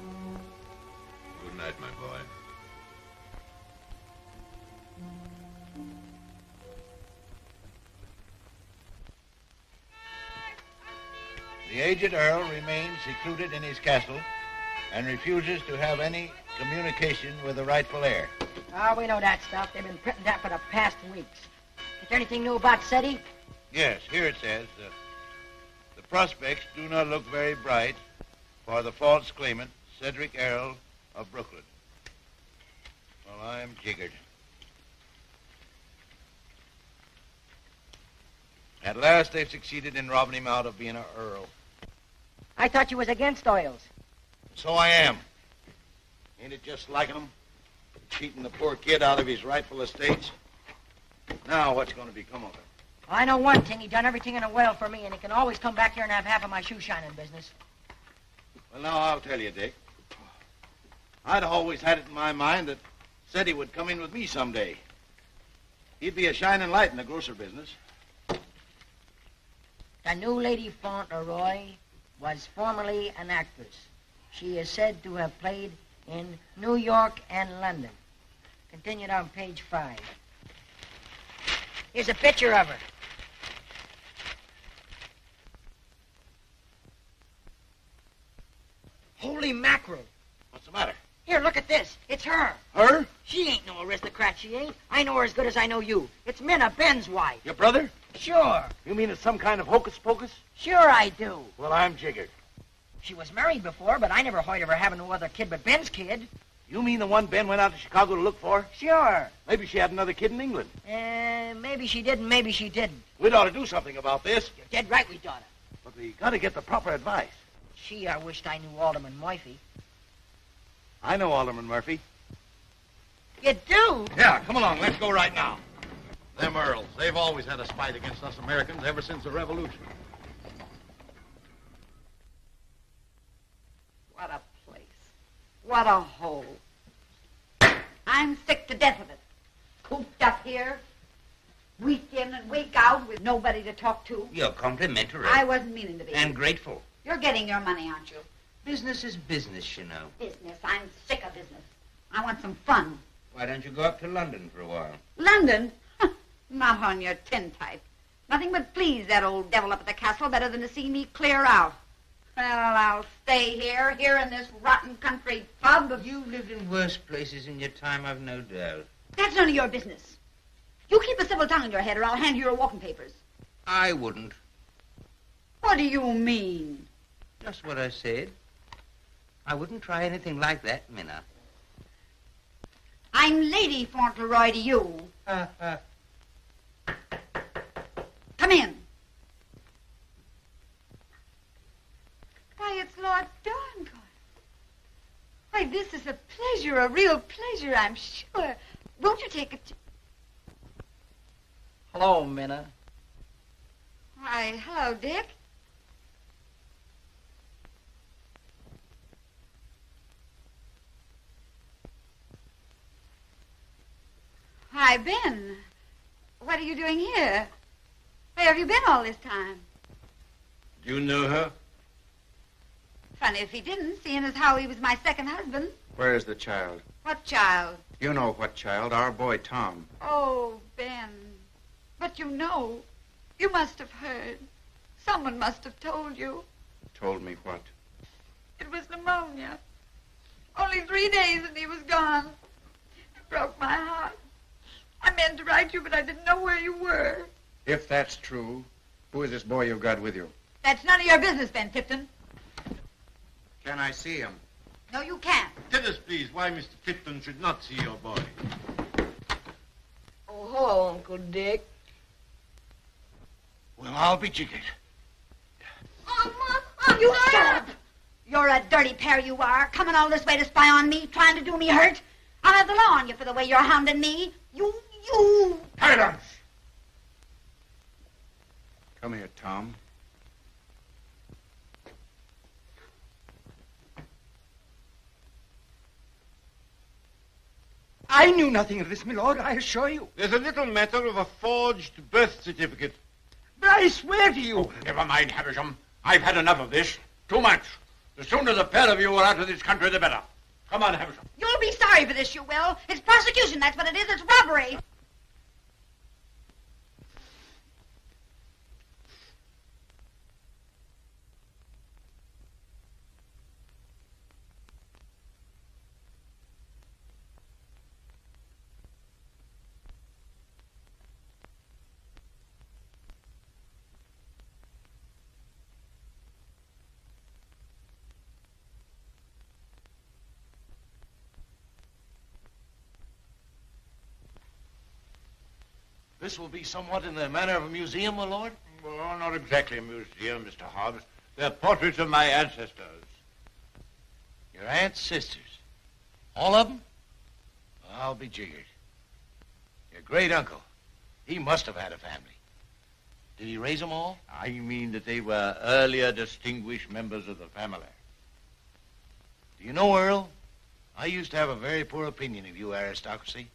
Good night, my boy. The aged Earl remains secluded in his castle and refuses to have any communication with the rightful heir. Oh, we know that stuff. They've been printing that for the past weeks. Is there anything new about Ceddie? Yes, here it says, prospects do not look very bright for the false claimant, Cedric Earl of Brooklyn. Well, I'm jiggered. At last they've succeeded in robbing him out of being an earl. I thought you was against oils. So I am. Ain't it just like him? Cheating the poor kid out of his rightful estates. Now what's going to become of him? I know one thing. He done everything in a well for me, and he can always come back here and have half of my shoe shining business. Well, now I'll tell you, Dick. I'd always had it in my mind that Ceddie would come in with me someday. He'd be a shining light in the grocer business. The new Lady Fauntleroy was formerly an actress. She is said to have played in New York and London. Continued on page 5. Here's a picture of her. Holy mackerel. What's the matter? Here, look at this. It's her. Her? She ain't no aristocrat, she ain't. I know her as good as I know you. It's Minna, Ben's wife. Your brother? Sure. You mean it's some kind of hocus pocus? Sure I do. Well, I'm jiggered. She was married before, but I never heard of her having no other kid but Ben's kid. You mean the one Ben went out to Chicago to look for? Sure. Maybe she had another kid in England. Maybe she did and maybe she didn't. We'd ought to do something about this. You're dead right we oughta. But we got to get the proper advice. Gee, I wished I knew Alderman Murphy. I know Alderman Murphy. You do? Yeah, come along. Let's go right now. Them Earls, they've always had a spite against us Americans ever since the Revolution. What a place. What a hole. I'm sick to death of it. Cooped up here, week in and week out with nobody to talk to. You're complimentary. I wasn't meaning to be. And grateful. You're getting your money, aren't you? Business is business, you know. Business. I'm sick of business. I want some fun. Why don't you go up to London for a while? London? Not on your tintype. Nothing would please that old devil up at the castle better than to see me clear out. Well, I'll stay here in this rotten country pub. You lived in worse places in your time, I've no doubt. That's none of your business. You keep a civil tongue in your head or I'll hand you your walking papers. I wouldn't. What do you mean? Just what I said. I wouldn't try anything like that, Minna. I'm Lady Fauntleroy to you. Come in. Why, it's Lord Dorincourt. Why, this is a pleasure, a real pleasure, I'm sure. Won't you take a... Hello, Minna. Why, hello, Dick. Hi, Ben. What are you doing here? Where have you been all this time? Do you know her? Funny if he didn't, seeing as how he was my second husband. Where is the child? What child? You know what child, our boy Tom. Oh, Ben. But you know, you must have heard. Someone must have told you. Told me what? It was pneumonia. Only 3 days and he was gone. It broke my heart. I meant to write you, but I didn't know where you were. If that's true, who is this boy you've got with you? That's none of your business, Ben Tipton. Can I see him? No, you can't. Tell us, please, why Mr. Tipton should not see your boy. Oh, hello, Uncle Dick. Well, I'll be jiggered. You shut up! You're a dirty pair, you are. Coming all this way to spy on me, trying to do me hurt. I'll have the law on you for the way you're hounding me. You... Silence! Come here, Tom. I knew nothing of this, my lord, I assure you. There's a little matter of a forged birth certificate. But I swear to you... Oh, never mind, Havisham. I've had enough of this. Too much. The sooner the pair of you are out of this country, the better. Come on, Havisham. You'll be sorry for this, you will. It's prosecution, that's what it is. It's robbery. This will be somewhat in the manner of a museum, my lord? Well, not exactly a museum, Mr. Hobbs. They're portraits of my ancestors. Your aunt's sisters? All of them? I'll be jiggered. Your great uncle, he must have had a family. Did he raise them all? I mean that they were earlier distinguished members of the family. Do you know, Earl, I used to have a very poor opinion of you aristocracy,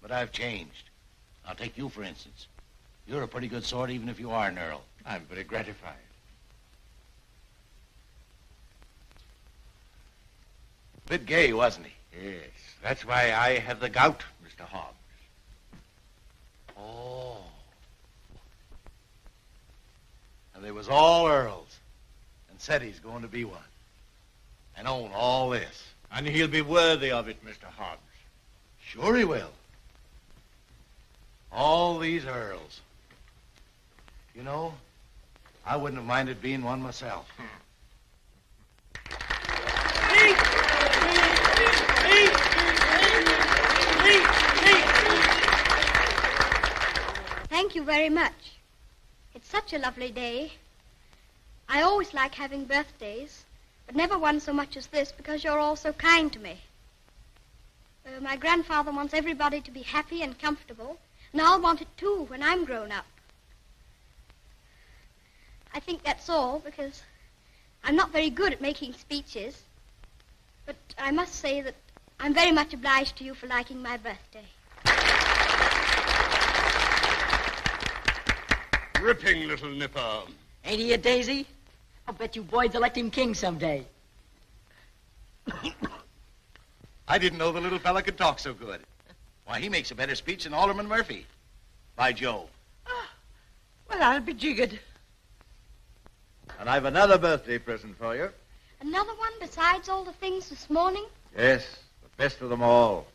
but I've changed. I'll take you, for instance. You're a pretty good sort, even if you are an earl. I'm very gratified. Bit gay, wasn't he? Yes, that's why I have the gout, Mr. Hobbs. Oh. And they was all earls, and Ceddie's going to be one, and own all this. And he'll be worthy of it, Mr. Hobbs. Sure he will. All these earls. You know, I wouldn't have minded being one myself. Thank you very much. It's such a lovely day. I always like having birthdays, but never one so much as this because you're all so kind to me. My grandfather wants everybody to be happy and comfortable, and I'll want it too when I'm grown up. I think that's all because I'm not very good at making speeches, but I must say that I'm very much obliged to you for liking my birthday. Ripping little nipper. Ain't he a daisy? I'll bet you boys elect him king someday. I didn't know the little fella could talk so good. Why, he makes a better speech than Alderman Murphy. By Jove. Well, I'll be jiggered. And I've another birthday present for you. Another one besides all the things this morning? Yes, the best of them all.